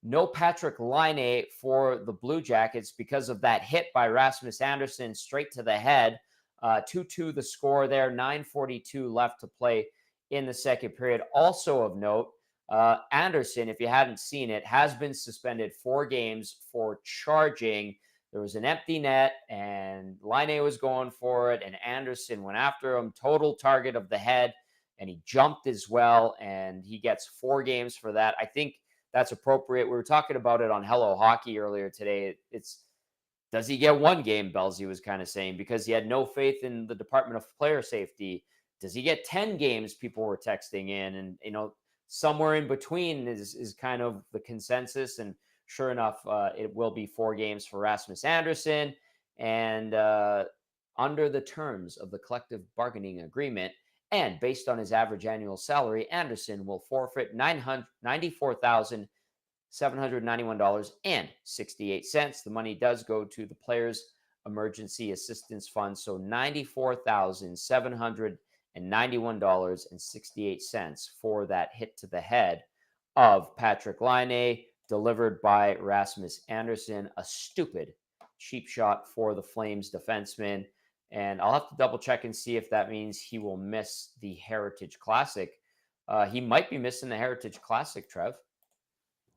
no Patrick Laine for the Blue Jackets because of that hit by Rasmus Andersson straight to the head. 2-2 the score there. 9:42 left to play in the second period. Also of note, Andersson, if you hadn't seen it, has been suspended 4 games for charging. There was an empty net, and Laine was going for it, and Andersson went after him. Total target of the head, and he jumped as well, and he gets 4 games for that. I think that's appropriate. We were talking about it on Hello Hockey earlier today. Does he get 1 game, Belzy was kind of saying, because he had no faith in the Department of Player Safety. Does he get 10 games? People were texting in, and somewhere in between is kind of the consensus. And sure enough, it will be 4 games for Rasmus Andersson. And under the terms of the collective bargaining agreement, and based on his average annual salary, Andersson will forfeit $94,791.68. The money does go to the Players Emergency Assistance Fund. So $94,791.68 for that hit to the head of Patrick Laine, delivered by Rasmus Andersson. A stupid cheap shot for the Flames defenseman. And I'll have to double check and see if that means he will miss the Heritage Classic. He might be missing the Heritage Classic, Trev.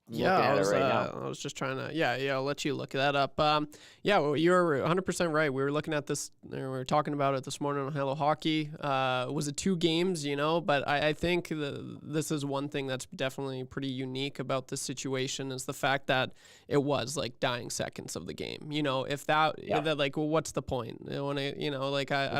I was just trying to, I'll let you look that up. Well, you're 100% right. We were looking at this, we were talking about it this morning on Hello Hockey. Was it 2 games, but I think this is one thing that's definitely pretty unique about this situation is the fact that it was like dying seconds of the game. If that like, well, what's the point? When I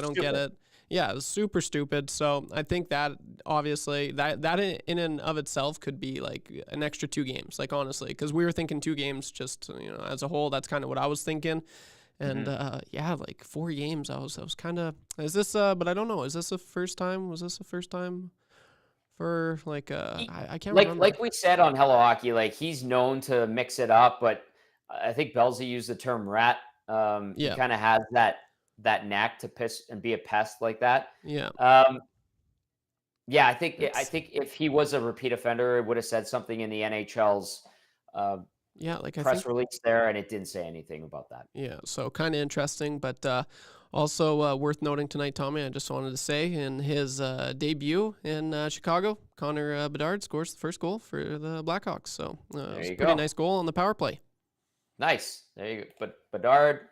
don't get it. Yeah, it was super stupid. So I think that obviously that in and of itself could be like an extra 2 games, like honestly, because we were thinking 2 games just as a whole. That's kind of what I was thinking. And like 4 games. I was kind of, is this but I don't know. Is this the first time? Was this the first time for like I can't remember. Like we said on Hello Hockey, like he's known to mix it up, but I think Belzy used the term rat. He kind of has that knack to piss and be a pest like that. I think if he was a repeat offender, it would have said something in the NHL's press release there, and it didn't say anything about that. Yeah, so kind of interesting, but also worth noting tonight, Tommy, I just wanted to say, in his debut in Chicago, Connor Bedard scores the first goal for the Blackhawks. So it was a pretty nice goal on the power play. Nice. There you go. But Bedard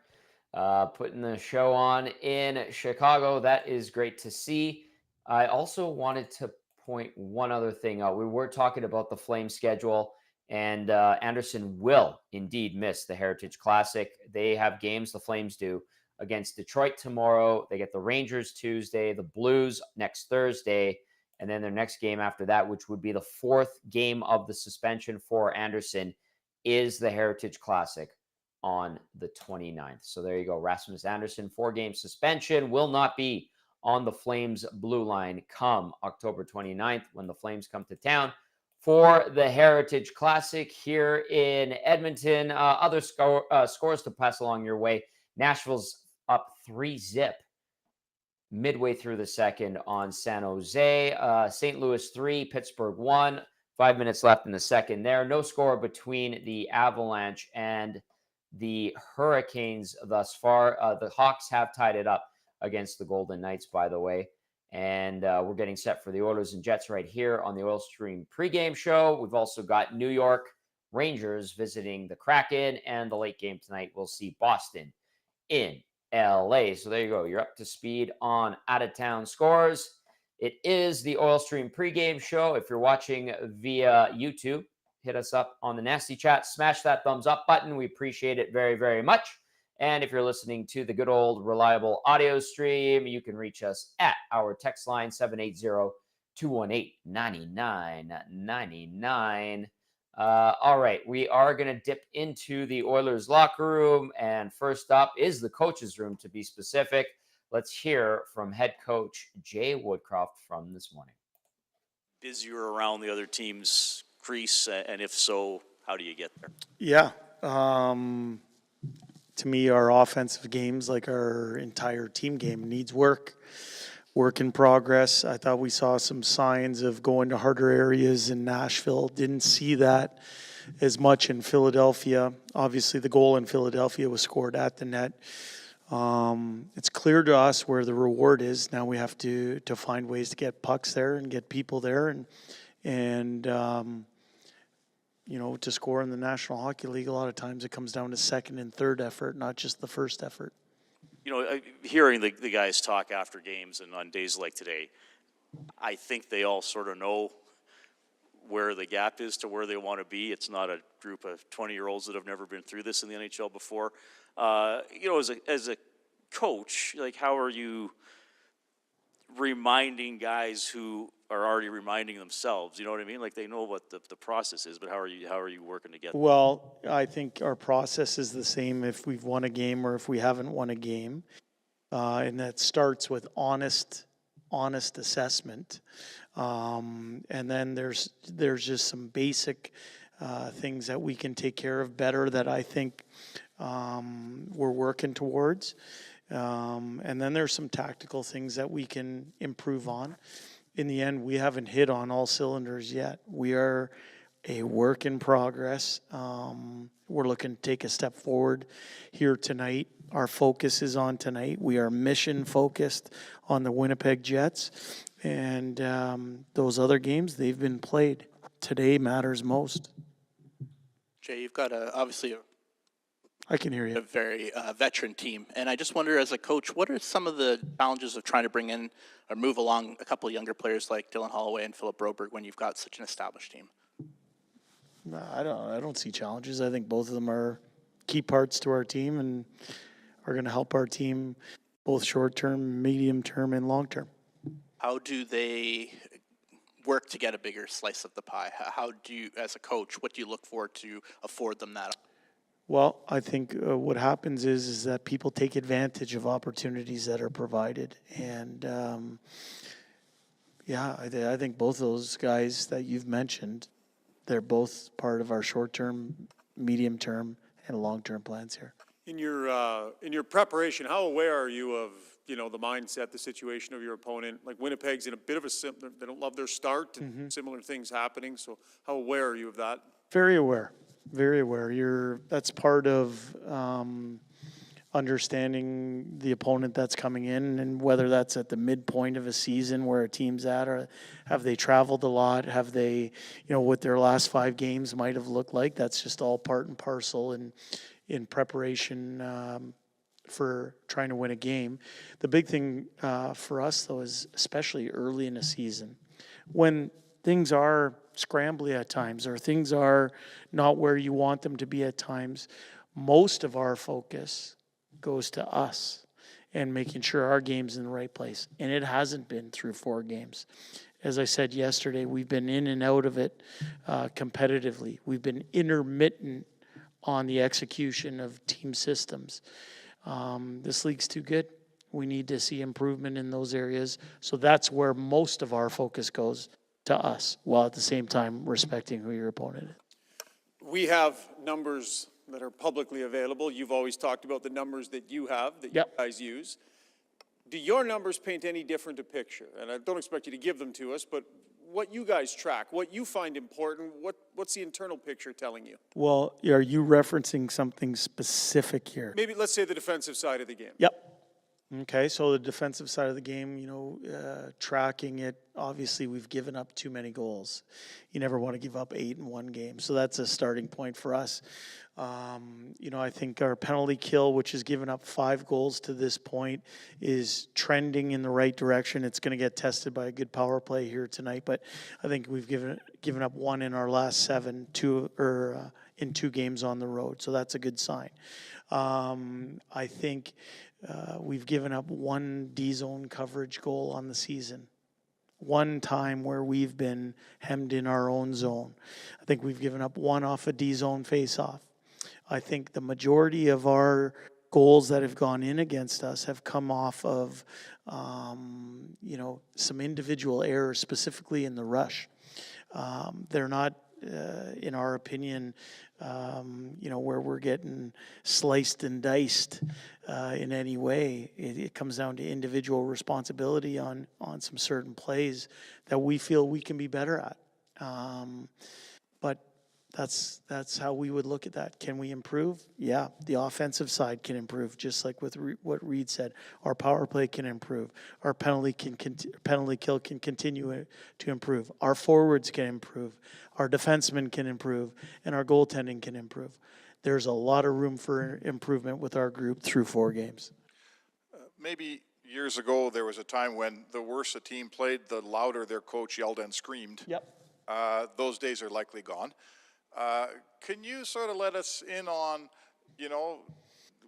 putting the show on in Chicago. That is great to see. I also wanted to point one other thing out. We were talking about the Flame schedule, and Andersson will indeed miss the Heritage Classic. They have games, the Flames do, against Detroit tomorrow. They get the Rangers Tuesday, the Blues next Thursday, and then their next game after that, which would be the 4th game of the suspension for Andersson, is the Heritage Classic on the 29th. So there you go. Rasmus Andersson, 4-game suspension, will not be on the Flames blue line come October 29th when the Flames come to town for the Heritage Classic here in Edmonton. Other scores to pass along your way. Nashville's up 3-0 midway through the second on San Jose. St. Louis 3, Pittsburgh 1. 5 minutes left in the second there. No score between the Avalanche and the Hurricanes thus far. The Hawks have tied it up against the Golden Knights, by the way. And we're getting set for the Oilers and Jets right here on the Oil Stream pregame show. We've also got New York Rangers visiting the Kraken, and the late game tonight we'll see Boston in LA. So there you go. You're up to speed on out-of-town scores. It is the Oil Stream pregame show. If you're watching via YouTube, hit us up on the Nasty Chat. Smash that thumbs up button. We appreciate it very, very much. And if you're listening to the good old reliable audio stream, you can reach us at our text line 780-218-9999. All right, we are going to dip into the Oilers locker room. And first up is the coach's room, to be specific. Let's hear from head coach Jay Woodcroft from this morning. Busier around the other team's crease, and if so, how do you get there? Yeah. To me, our offensive games, like our entire team game, needs work in progress. I thought we saw some signs of going to harder areas in Nashville. Didn't see that as much in Philadelphia. Obviously, the goal in Philadelphia was scored at the net. It's clear to us where the reward is. Now we have to find ways to get pucks there and get people there and to score in the National Hockey League. A lot of times it comes down to second and third effort, not just the first effort. Hearing the guys talk after games and on days like today, I think they all sort of know where the gap is to where they want to be. It's not a group of 20-year-olds that have never been through this in the NHL before. As a coach, like, how are you reminding guys who are already reminding themselves? You know what I mean? Like, they know what the process is, but how are you working to get there? Well, I think our process is the same if we've won a game or if we haven't won a game, and that starts with honest assessment. And then there's just some basic things that we can take care of better that I think we're working towards. And then there's some tactical things that we can improve on. In the end, we haven't hit on all cylinders yet. We are a work in progress. We're looking to take a step forward here tonight. Our focus is on tonight. We are mission focused on the Winnipeg Jets. And those other games, they've been played. Today matters most. Jay, you've got obviously I can hear you. A very veteran team. And I just wonder, as a coach, what are some of the challenges of trying to bring in or move along a couple of younger players like Dylan Holloway and Philip Broberg when you've got such an established team? No, I don't see challenges. I think both of them are key parts to our team and are going to help our team both short-term, medium-term, and long-term. How do they work to get a bigger slice of the pie? How do you, as a coach, what do you look for to afford them that? Well, I think what happens is that people take advantage of opportunities that are provided. And, I think both those guys that you've mentioned, they're both part of our short-term, medium-term, and long-term plans here. In your preparation, how aware are you of the mindset, the situation of your opponent? Like, Winnipeg's in a bit of they don't love their start and similar things happening. So how aware are you of that? Very aware. Very aware. That's part of understanding the opponent that's coming in, and whether that's at the midpoint of a season where a team's at, or have they traveled a lot, have they, what their last 5 games might have looked like. That's just all part and parcel in preparation for trying to win a game. The big thing for us, though, is especially early in a season when things are scrambly at times, or things are not where you want them to be at times, most of our focus goes to us and making sure our game's in the right place. And it hasn't been through 4 games. As I said yesterday, we've been in and out of it competitively. We've been intermittent on the execution of team systems. This league's too good. We need to see improvement in those areas. So that's where most of our focus goes to us, while at the same time respecting who your opponent is. We have numbers that are publicly available. You've always talked about the numbers that you have, that Yep. you guys use. Do your numbers paint any different a picture? And I don't expect you to give them to us, but what you guys track, what you find important, what's the internal picture telling you? Well, are you referencing something specific here? Maybe let's say the defensive side of the game. Yep. Okay, so the defensive side of the game, tracking it, obviously we've given up too many goals. You never want to give up 8 in one game, so that's a starting point for us. I think our penalty kill, which has given up 5 goals to this point, is trending in the right direction. It's going to get tested by a good power play here tonight, but I think we've given up 1 in our last 7, in 2 games on the road, so that's a good sign. I think we've given up 1 D-zone coverage goal on the season. 1 time where we've been hemmed in our own zone. I think we've given up 1 off a D-zone face-off. I think the majority of our goals that have gone in against us have come off of, some individual errors, specifically in the rush. They're not, in our opinion, where we're getting sliced and diced in any way. It comes down to individual responsibility on some certain plays that we feel we can be better at. But that's how we would look at that. Can we improve? Yeah, the offensive side can improve, just like with what Reed said. Our power play can improve. Our penalty kill can continue to improve. Our forwards can improve. Our defensemen can improve, and our goaltending can improve. There's a lot of room for improvement with our group through 4 games. Maybe years ago there was a time when the worse a team played, the louder their coach yelled and screamed. Yep. Those days are likely gone. Can you sort of let us in on,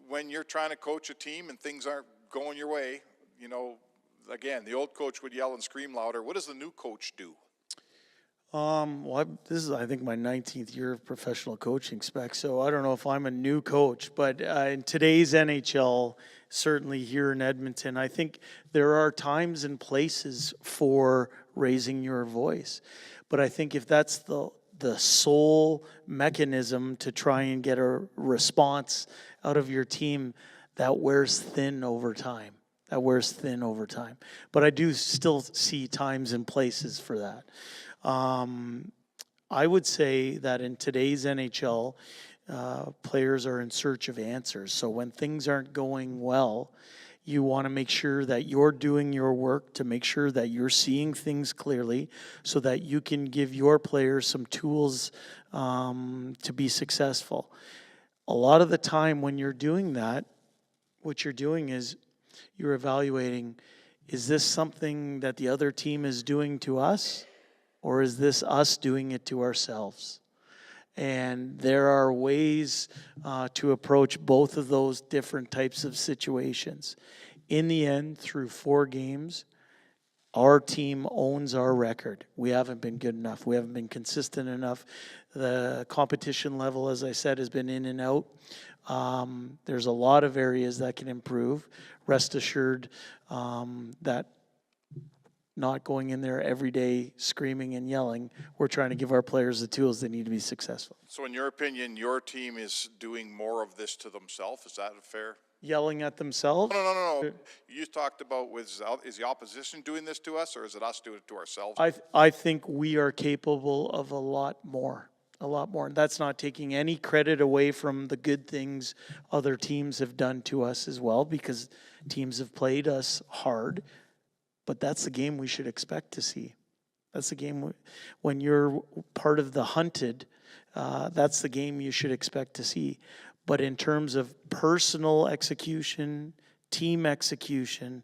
when you're trying to coach a team and things aren't going your way, again, the old coach would yell and scream louder. What does the new coach do? This is, I think, my 19th year of professional coaching, Spec, so I don't know if I'm a new coach, but in today's NHL, certainly here in Edmonton, I think there are times and places for raising your voice. But I think if that's the sole mechanism to try and get a response out of your team, that wears thin over time. But I do still see times and places for that. I would say that in today's NHL, players are in search of answers. So when things aren't going well, you want to make sure that you're doing your work to make sure that you're seeing things clearly so that you can give your players some tools to be successful. A lot of the time when you're doing that, what you're doing is you're evaluating, is this something that the other team is doing to us, or is this us doing it to ourselves? And there are ways to approach both of those different types of situations. In the end, through 4 games, our team owns our record. We haven't been good enough. We haven't been consistent enough. The competition level, as I said, has been in and out. There's a lot of areas that can improve. Rest assured that not going in there every day screaming and yelling, we're trying to give our players the tools they need to be successful. So in your opinion, your team is doing more of this to themselves? Is that fair? Yelling at themselves? No. You talked about, is the opposition doing this to us, or is it us doing it to ourselves? I think we are capable of a lot more. And that's not taking any credit away from the good things other teams have done to us as well, because teams have played us hard. But that's the game we should expect to see. That's the game when you're part of the hunted, that's the game you should expect to see. But in terms of personal execution, team execution,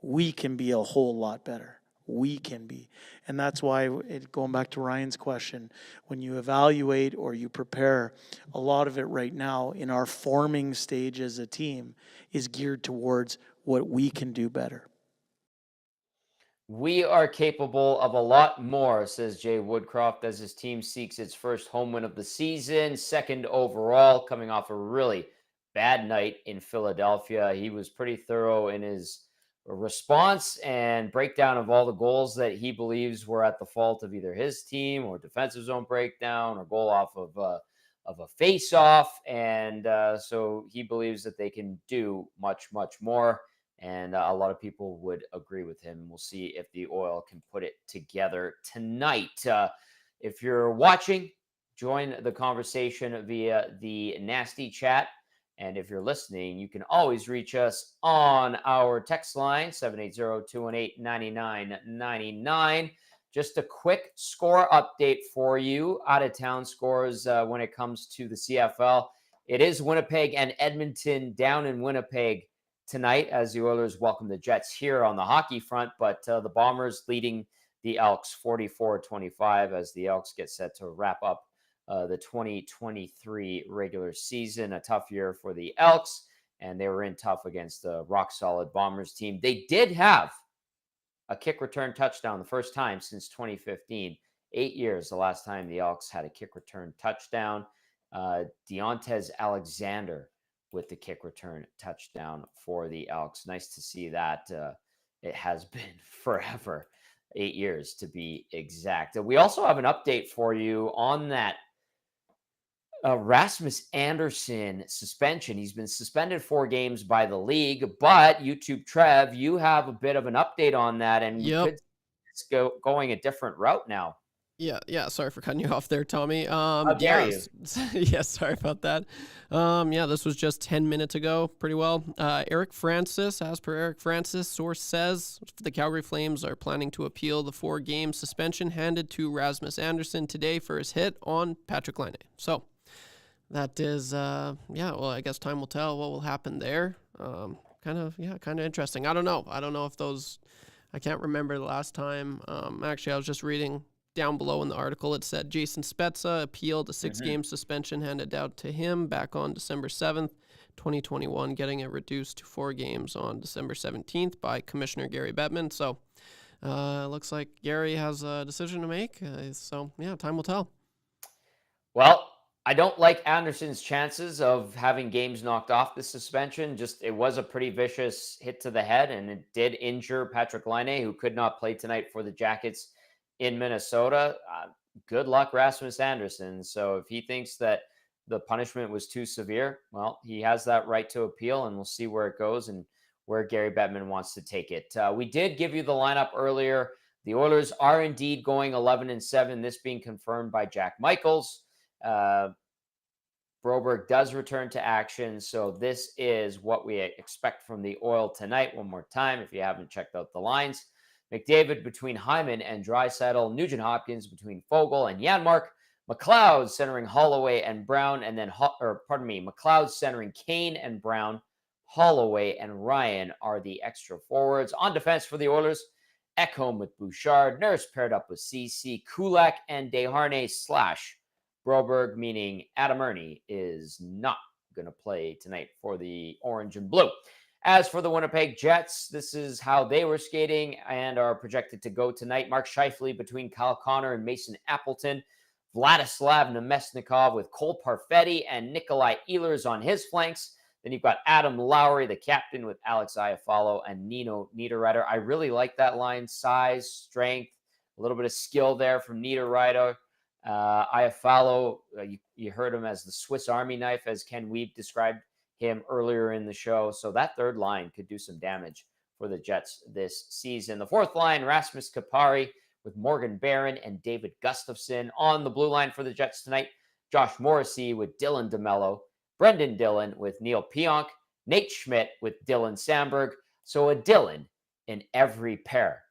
we can be a whole lot better. We can be. And that's why, going back to Ryan's question, when you evaluate or you prepare, a lot of it right now in our forming stage as a team is geared towards what we can do better. We are capable of a lot more, says Jay Woodcroft, as his team seeks its first home win of the season, 2nd overall, coming off a really bad night in Philadelphia. He was pretty thorough in his response and breakdown of all the goals that he believes were at the fault of either his team or defensive zone breakdown or goal off of a face-off. And so he believes that they can do much, much more. And a lot of people would agree with him. We'll see if the Oil can put it together tonight. If you're watching, join the conversation via the Nasty Chat. And if you're listening, you can always reach us on our text line, 780-218-9999. Just a quick score update for you. Out-of-town scores when it comes to the CFL. It is Winnipeg and Edmonton down in Winnipeg tonight as the Oilers welcome the Jets here on the hockey front. But the Bombers leading the Elks 44-25 as the Elks get set to wrap up the 2023 regular season. A tough year for the Elks, and they were in tough against the rock-solid Bombers team. They did have a kick return touchdown the first time since 2015. 8 years the last time the Elks had a kick return touchdown. Deontez Alexander with the kick return touchdown for the Elks. Nice to see that. It has been forever. 8 years to be exact. We also have an update for you on that Rasmus Anderson suspension. He's been suspended 4 games by the league, but YouTube Trev, you have a bit of an update on that, and Yep. it's going a different route now. Yeah. Sorry for cutting you off there, Tommy. How dare you? Yeah, sorry about that. This was just 10 minutes ago, pretty well. Eric Francis, as per Eric Francis, source says the Calgary Flames are planning to appeal the 4-game suspension handed to Rasmus Anderson today for his hit on Patrick Laine. So that is, I guess time will tell what will happen there. Kind of interesting. I don't know if those, I can't remember the last time. Actually, I was just reading down below in the article. It said Jason Spezza appealed a 6-game suspension handed out to him back on December 7th, 2021, getting it reduced to 4 games on December 17th by Commissioner Gary Bettman. So it looks like Gary has a decision to make. Time will tell. Well, I don't like Anderson's chances of having games knocked off the suspension. It was a pretty vicious hit to the head, and it did injure Patrick Laine, who could not play tonight for the Jackets in Minnesota. Good luck, Rasmus Anderson. So if he thinks that the punishment was too severe, well, he has that right to appeal, and we'll see where it goes and where Gary Bettman wants to take it. We did give you the lineup earlier. The Oilers are indeed going 11-7, this being confirmed by Jack Michaels. Broberg does return to action, so this is what we expect from the Oil tonight. One more time, if you haven't checked out the lines. McDavid between Hyman and Draisaitl, Nugent-Hopkins between Foegele and Janmark, McLeod centering Holloway and Brown, and then, McLeod centering Kane and Brown, Holloway and Ryan are the extra forwards. On defense for the Oilers, Ekholm with Bouchard, Nurse paired up with CC, Kulak and Desharnais / Broberg, meaning Adam Erne is not going to play tonight for the Orange and Blue. As for the Winnipeg Jets, this is how they were skating and are projected to go tonight. Mark Scheifele between Kyle Connor and Mason Appleton. Vladislav Nemesnikov with Cole Parfetti and Nikolai Ehlers on his flanks. Then you've got Adam Lowry, the captain, with Alex Iafallo and Nino Niederreiter. I really like that line. Size, strength, a little bit of skill there from Niederreiter. Iafallo, you heard him as the Swiss Army knife, as Ken Wiebe described him earlier in the show. So that third line could do some damage for the Jets this season. The fourth line, Rasmus Kupari with Morgan Barron and David Gustafsson. On the blue line for the Jets tonight, Josh Morrissey with Dylan DeMello, Brendan Dillon with Neil Pionk, Nate Schmidt with Dylan Samberg. So a Dylan in every pair.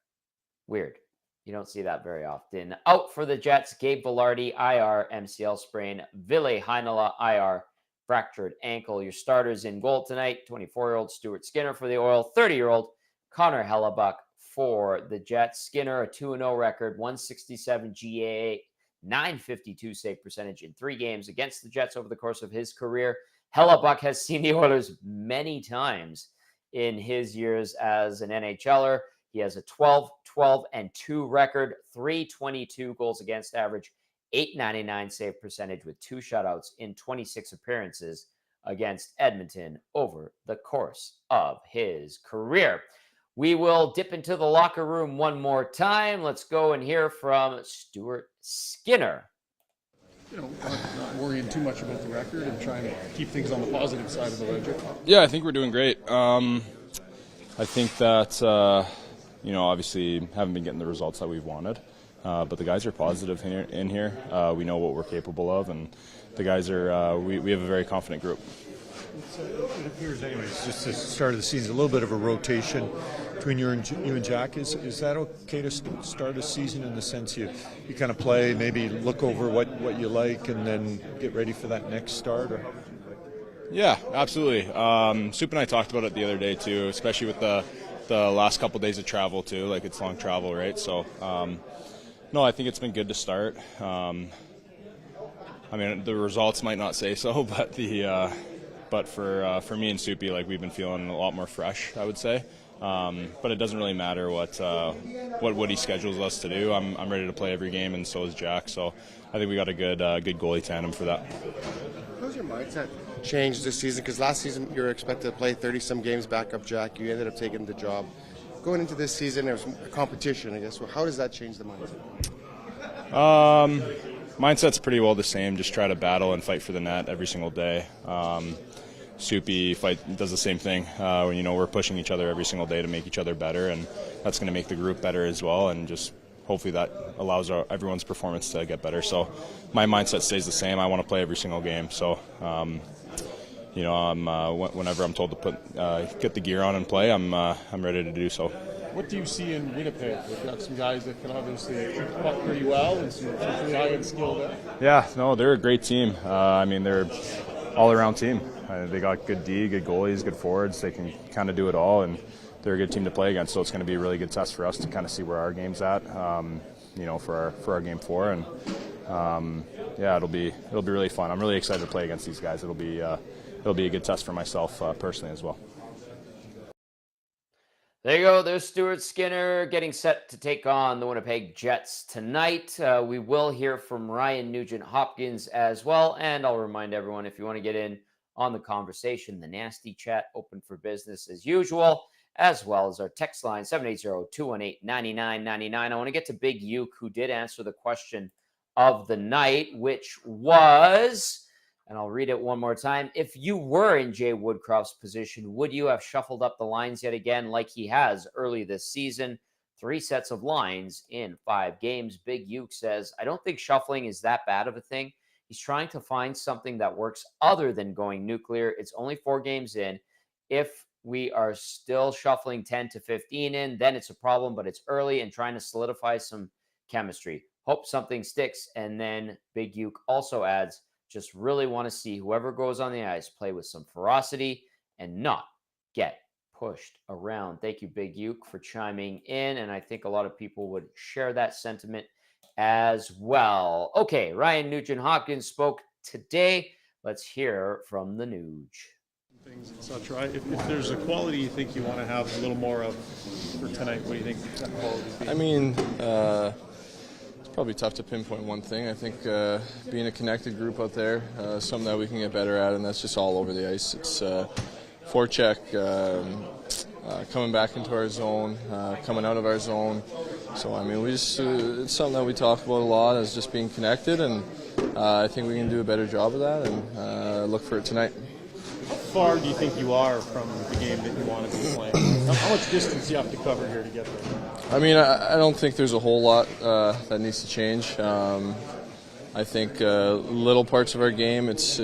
Weird. You don't see that very often. Out for the Jets, Gabe Velarde, IR, MCL sprain. Ville Heinola, IR, fractured ankle. Your starters in goal tonight, 24-year-old Stuart Skinner for the Oil, 30-year-old Connor Hellebuck for the Jets. Skinner, a 2-0 record, 167 GAA, 952 save percentage in 3 games against the Jets over the course of his career. Hellebuck has seen the Oilers many times in his years as an NHLer. He has a 12-12-2 record, 322 goals against average, 899 save percentage with 2 shutouts in 26 appearances against Edmonton over the course of his career. We will dip into the locker room one more time. Let's go and hear from Stuart Skinner. Not worrying too much about the record and trying to keep things on the positive side of the ledger. Yeah, I think we're doing great. I think that, obviously haven't been getting the results that we've wanted, but the guys are positive in here. We know what we're capable of, and the guys are, we have a very confident group. It appears anyways, just the start of the season, a little bit of a rotation between you and Jack. Is that okay to start a season in the sense you kind of play, maybe look over what you like and then get ready for that next start? Or? Yeah, absolutely. Soup and I talked about it the other day too, especially with the last couple days of travel too. Like, it's long travel, right? So, no, I think it's been good to start. The results might not say so, but But for me and Soupy, like, we've been feeling a lot more fresh, I would say. But it doesn't really matter what he schedules us to do. I'm ready to play every game, and so is Jack. So I think we got a good goalie tandem for that. How's your mindset changed this season? Because last season you were expected to play 30-some games back up Jack. You ended up taking the job. Going into this season, there was a competition, I guess. Well, how does that change the mindset? Mindset's pretty well the same. Just try to battle and fight for the net every single day. Soupy does the same thing. We're pushing each other every single day to make each other better, and that's going to make the group better as well, and just hopefully that allows everyone's performance to get better. So my mindset stays the same. I want to play every single game. So whenever I'm told to get the gear on and play, I'm ready to do so. What do you see in Winnipeg? We've got some guys that can obviously shoot the puck pretty well and some pretty high-end skill there. Yeah, no, they're a great team. They're all-around team. They got good D, good goalies, good forwards. They can kind of do it all, and they're a good team to play against. So it's going to be a really good test for us to kind of see where our game's at, for our game 4. And it'll be really fun. I'm really excited to play against these guys. It'll be a good test for myself personally as well. There you go. There's Stuart Skinner getting set to take on the Winnipeg Jets tonight. We will hear from Ryan Nugent-Hopkins as well. And I'll remind everyone, if you want to get in on the conversation, the nasty chat open for business as usual, as well as our text line 780-218-9999. I want to get to Big Uke, who did answer the question of the night, which was, and I'll read it one more time, if you were in Jay Woodcroft's position, would you have shuffled up the lines yet again like he has early this season? 3 sets of lines in 5 games. Big Uke says, I don't think shuffling is that bad of a thing. He's trying to find something that works other than going nuclear. It's only 4 games in. If we are still shuffling 10 to 15 in, then it's a problem, but it's early and trying to solidify some chemistry. Hope something sticks. And then Big Uke also adds, just really want to see whoever goes on the ice play with some ferocity and not get pushed around. Thank you, Big Uke, for chiming in. And I think a lot of people would share that sentiment as well. Okay, Ryan Nugent-Hopkins spoke today. Let's hear from the Nuge. Things and such, right? If there's a quality you think you want to have a little more of for tonight, what do you think that quality would be? It's probably tough to pinpoint one thing. I think being a connected group out there, something that we can get better at, and that's just all over the ice. It's forecheck, coming back into our zone, coming out of our zone. So, it's something that we talk about a lot, is just being connected, and I think we can do a better job of that, and look for it tonight. How far do you think you are from the game that you want to be playing? How much distance do you have to cover here to get there? I don't think there's a whole lot that needs to change. I think little parts of our game, it's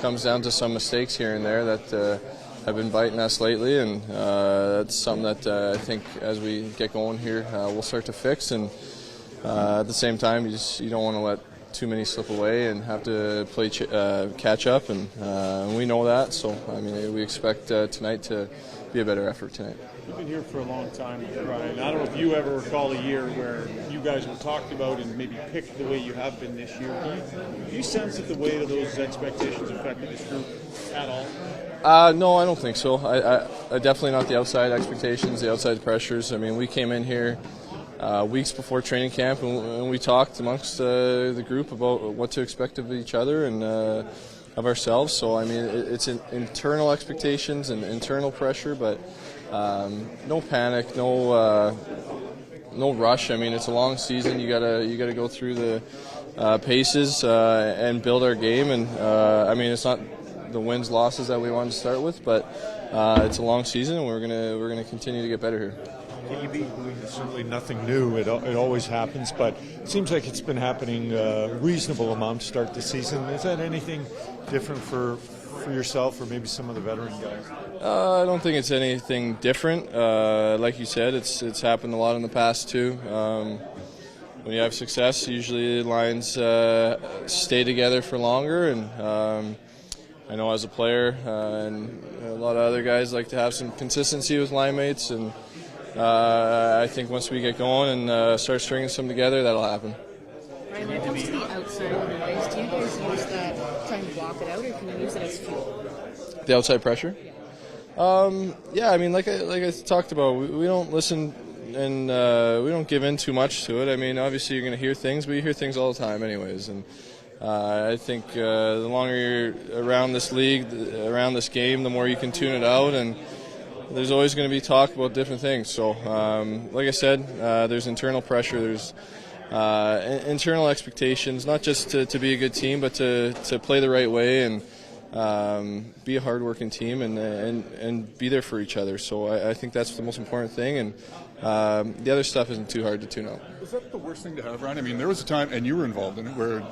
comes down to some mistakes here and there that have been biting us lately, and that's something that I think as we get going here, we'll start to fix. And at the same time, you don't want to let too many slip away and have to play catch up, and we know that. So we expect tonight to be a better effort tonight. You've been here for a long time, Ryan. I don't know if you ever recall a year where you guys were talked about and maybe picked the way you have been this year. Do you sense that the weight of those expectations affected this group at all? No, I don't think so. I definitely not the outside expectations, the outside pressures. We came in here weeks before training camp, and we talked amongst the group about what to expect of each other, and ourselves. So I mean, it's internal expectations and internal pressure, but no panic, no rush. I mean, it's a long season. You gotta go through the paces and build our game. And I mean, it's not the wins losses that we wanted to start with, but it's a long season, and we're gonna continue to get better here. Certainly nothing new. It always happens, but it seems like it's been happening a reasonable amount to start the season. Is that anything different for yourself or maybe some of the veteran guys? I don't think it's anything different. Like you said, it's happened a lot in the past too. When you have success, usually lines stay together for longer, and I know as a player and a lot of other guys like to have some consistency with line mates, and I think once we get going and start stringing some together, that'll happen. Ryan, when it comes to the outside noise, do you guys use that trying to block it out, or can you use it as fuel? The outside pressure? Yeah, I mean, like I talked about, we don't listen and we don't give in too much to it. I mean, obviously you're going to hear things, but you hear things all the time anyways. And I think the longer you're around this league, around this game, the more you can tune it out, and there's always going to be talk about different things. So, like I said, there's internal pressure, there's internal expectations, not just to be a good team, but to play the right way and be a hard-working team and be there for each other. So I think that's the most important thing, and the other stuff isn't too hard to tune out. Is that the worst thing to have, Ryan? I mean, there was a time, and you were involved in it, where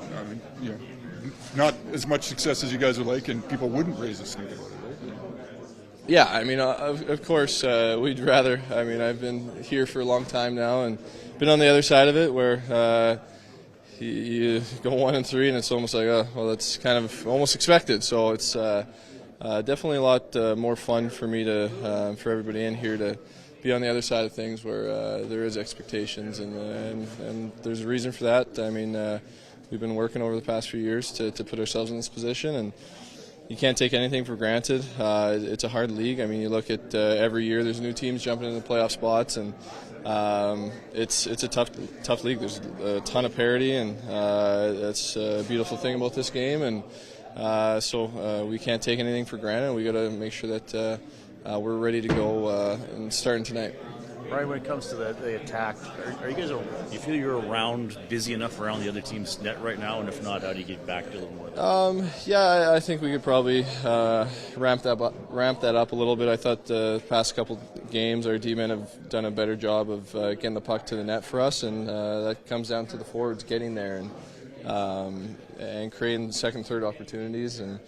not as much success as you guys would like, and people wouldn't raise a stink about it, right? Yeah, I mean, of course, we'd rather. I mean, I've been here for a long time now and been on the other side of it where you go 1-3 and it's almost like, well, that's kind of almost expected. So it's definitely a lot more fun for me for everybody in here to be on the other side of things where there is expectations and there's a reason for that. I mean, we've been working over the past few years to put ourselves in this position, and you can't take anything for granted. It's a hard league. I mean, you look at every year there's new teams jumping into the playoff spots, and it's a tough league. There's a ton of parity, and that's a beautiful thing about this game. And so we can't take anything for granted. We got to make sure that we're ready to go and starting tonight. Ryan, when it comes to the attack, are you guys? Do you feel you're busy enough around the other team's net right now? And if not, how do you get back to a little more? Yeah, I think we could probably ramp that up a little bit. I thought the past couple games our D-men have done a better job of getting the puck to the net for us, and that comes down to the forwards getting there and creating second, third opportunities, and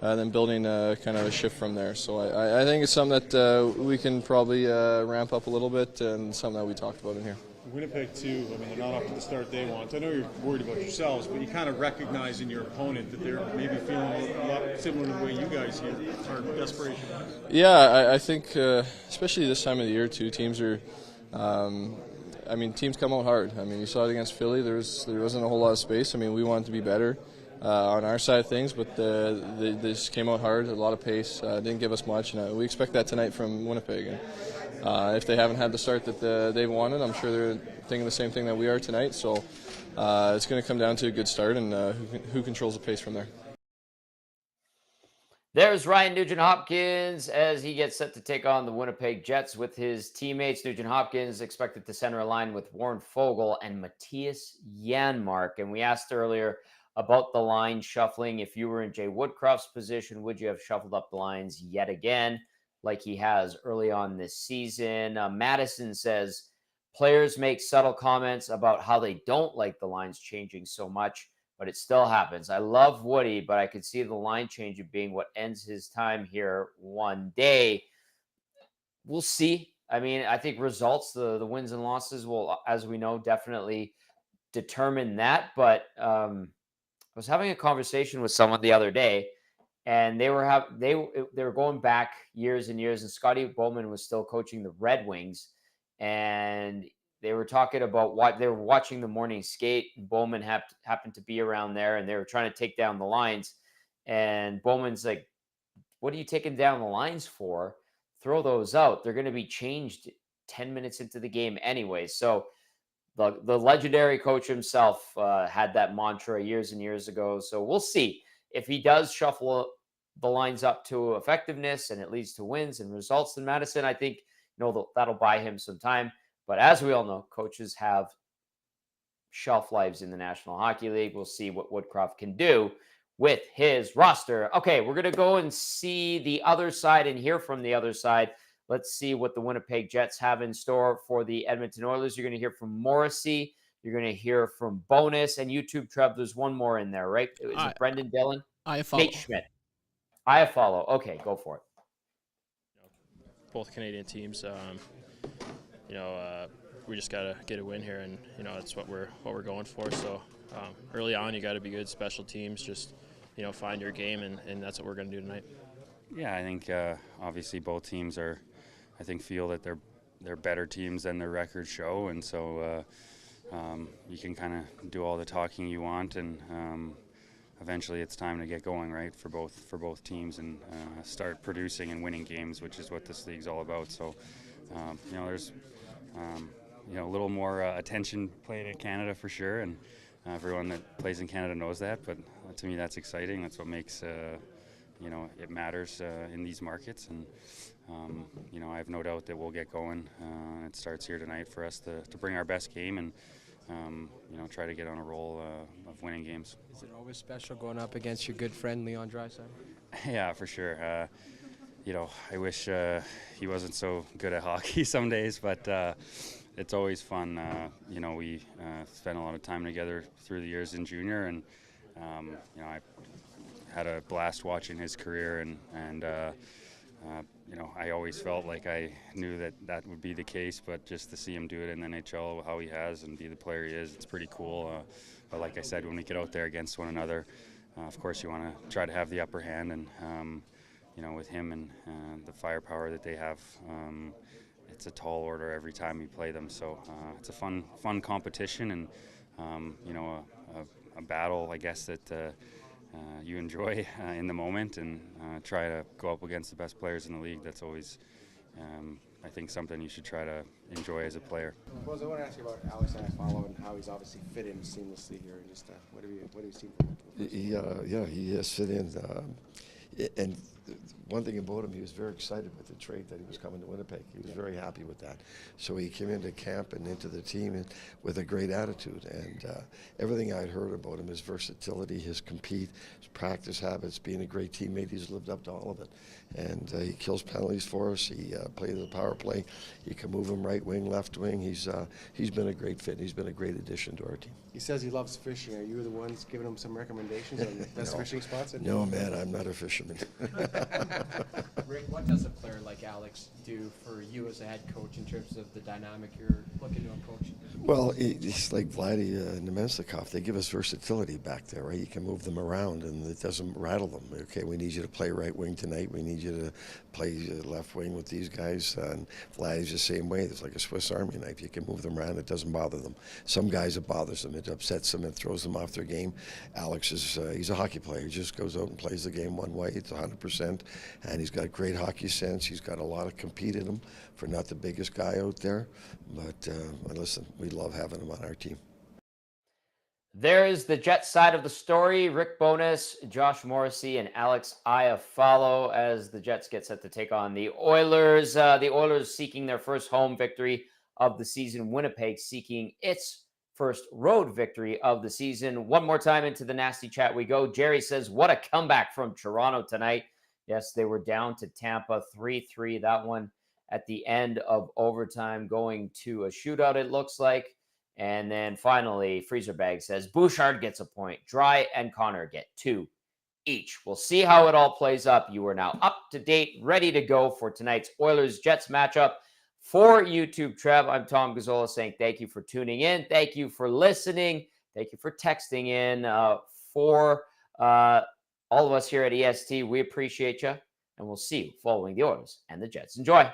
then building kind of a shift from there. So I think it's something that we can probably ramp up a little bit, and something that we talked about in here. Winnipeg, too, I mean, they're not off to the start they want. I know you're worried about yourselves, but you kind of recognize in your opponent that they're maybe feeling a lot similar to the way you guys here are desperation. Yeah, I think especially this time of the year, too, teams are teams come out hard. I mean, you saw it against Philly. There wasn't a whole lot of space. I mean, we wanted to be better on our side of things, but they just came out hard, a lot of pace, didn't give us much, and we expect that tonight from Winnipeg. And if they haven't had the start that they've wanted, I'm sure they're thinking the same thing that we are tonight. So it's going to come down to a good start and who controls the pace from there. There's Ryan Nugent-Hopkins as he gets set to take on the Winnipeg Jets with his teammates. Nugent-Hopkins expected to center a line with Warren Foegele and Matthias Janmark. And we asked earlier about the line shuffling. If you were in Jay Woodcroft's position, would you have shuffled up the lines yet again like he has early on this season? Madison says players make subtle comments about how they don't like the lines changing so much, but it still happens. I love Woody, but I could see the line changing being what ends his time here one day. We'll see. I mean, I think results, the wins and losses will, as we know, definitely determine that. But I was having a conversation with someone the other day, and they were going back years and years, and Scotty Bowman was still coaching the Red Wings, and they were talking about what they were watching the morning skate. Bowman happened to be around there, and they were trying to take down the lines. And Bowman's like, "What are you taking down the lines for? Throw those out. They're going to be changed 10 minutes into the game anyway." So the legendary coach himself had that mantra years and years ago. So we'll see. if he does shuffle the lines up to effectiveness and it leads to wins and results in Madison, I think, that'll buy him some time. But as we all know, coaches have shelf lives in the National Hockey League. We'll see what Woodcroft can do with his roster. Okay, we're going to go and see the other side and hear from the other side. Let's see what the Winnipeg Jets have in store for the Edmonton Oilers. You're going to hear from Morrissey. You're going to hear from Bonus and YouTube, Trev. There's one more in there, right? Is it Brendan Dillon? I follow. Nate Schmidt. I follow. Okay, go for it. Both Canadian teams, we just got to get a win here, and that's what we're going for. So early on, you got to be good. Special teams, just find your game, and that's what we're going to do tonight. Yeah, I think obviously both teams feel that they're better teams than their records show, and so you can kind of do all the talking you want, and eventually it's time to get going, right, for both teams, and start producing and winning games, which is what this league's all about. So there's a little more attention played in Canada for sure, and everyone that plays in Canada knows that, but to me that's exciting. That's what makes it matters in these markets, and I have no doubt that we'll get going. It starts here tonight for us to bring our best game and try to get on a roll of winning games. Is it always special going up against your good friend Leon Draisaitl? Yeah, for sure. I wish he wasn't so good at hockey some days, but it's always fun. We spent a lot of time together through the years in junior, and I had a blast watching his career, and I always felt like I knew that would be the case, but just to see him do it in the NHL, how he has, and be the player he is, it's pretty cool. But like I said, when we get out there against one another, of course you want to try to have the upper hand, and with him and the firepower that they have, it's a tall order every time we play them. So it's a fun competition, and a battle, I guess, that you enjoy in the moment, and try to go up against the best players in the league. That's always, I think, something you should try to enjoy as a player. Well, I want to ask you about Alex Iafallo and how he's obviously fit in seamlessly here, and just what have you seen from him? He has fit in. And one thing about him, he was very excited with the trade that he was coming to Winnipeg. He was very happy with that. So he came into camp and into the team with a great attitude. And everything I'd heard about him, his versatility, his compete, his practice habits, being a great teammate, he's lived up to all of it. And he kills penalties for us. He plays the power play. You can move him right wing, left wing. He's been a great fit. He's been a great addition to our team. He says he loves fishing. Are you the ones giving him some recommendations on the best fishing spots? No, man, I'm not a fisherman. Rick, what does a player like Alex do for you as a head coach in terms of the dynamic you're looking to approach? Well, it's like Vladdy Nemesnikov. They give us versatility back there, right? You can move them around, and it doesn't rattle them. Okay, we need you to play right wing tonight. We need you to play left wing with these guys. And Vladdy's the same way. It's like a Swiss Army knife. You can move them around. It doesn't bother them. Some guys, it bothers them. It upsets them. It throws them off their game. Alex he's a hockey player. He just goes out and plays the game one way. It's 100%. And he's got great hockey sense. He's got a lot of compete in him for not the biggest guy out there. But listen, we love having him on our team. There is the Jets side of the story. Rick Bowness, Josh Morrissey, and Alex Iafallo as the Jets get set to take on the Oilers. The Oilers seeking their first home victory of the season. Winnipeg seeking its first road victory of the season. One more time into the nasty chat we go. Jerry says, what a comeback from Toronto tonight. Yes, they were down to Tampa 3-3. That one at the end of overtime going to a shootout, it looks like. And then finally, Freezer Bag says, Bouchard gets a point. Dry and Connor get 2 each. We'll see how it all plays up. You are now up to date, ready to go for tonight's Oilers-Jets matchup. For YouTube, Trev, I'm Tom Gazzola saying thank you for tuning in. Thank you for listening. Thank you for texting in. For all of us here at EST, we appreciate you. And we'll see you following the Oilers and the Jets. Enjoy.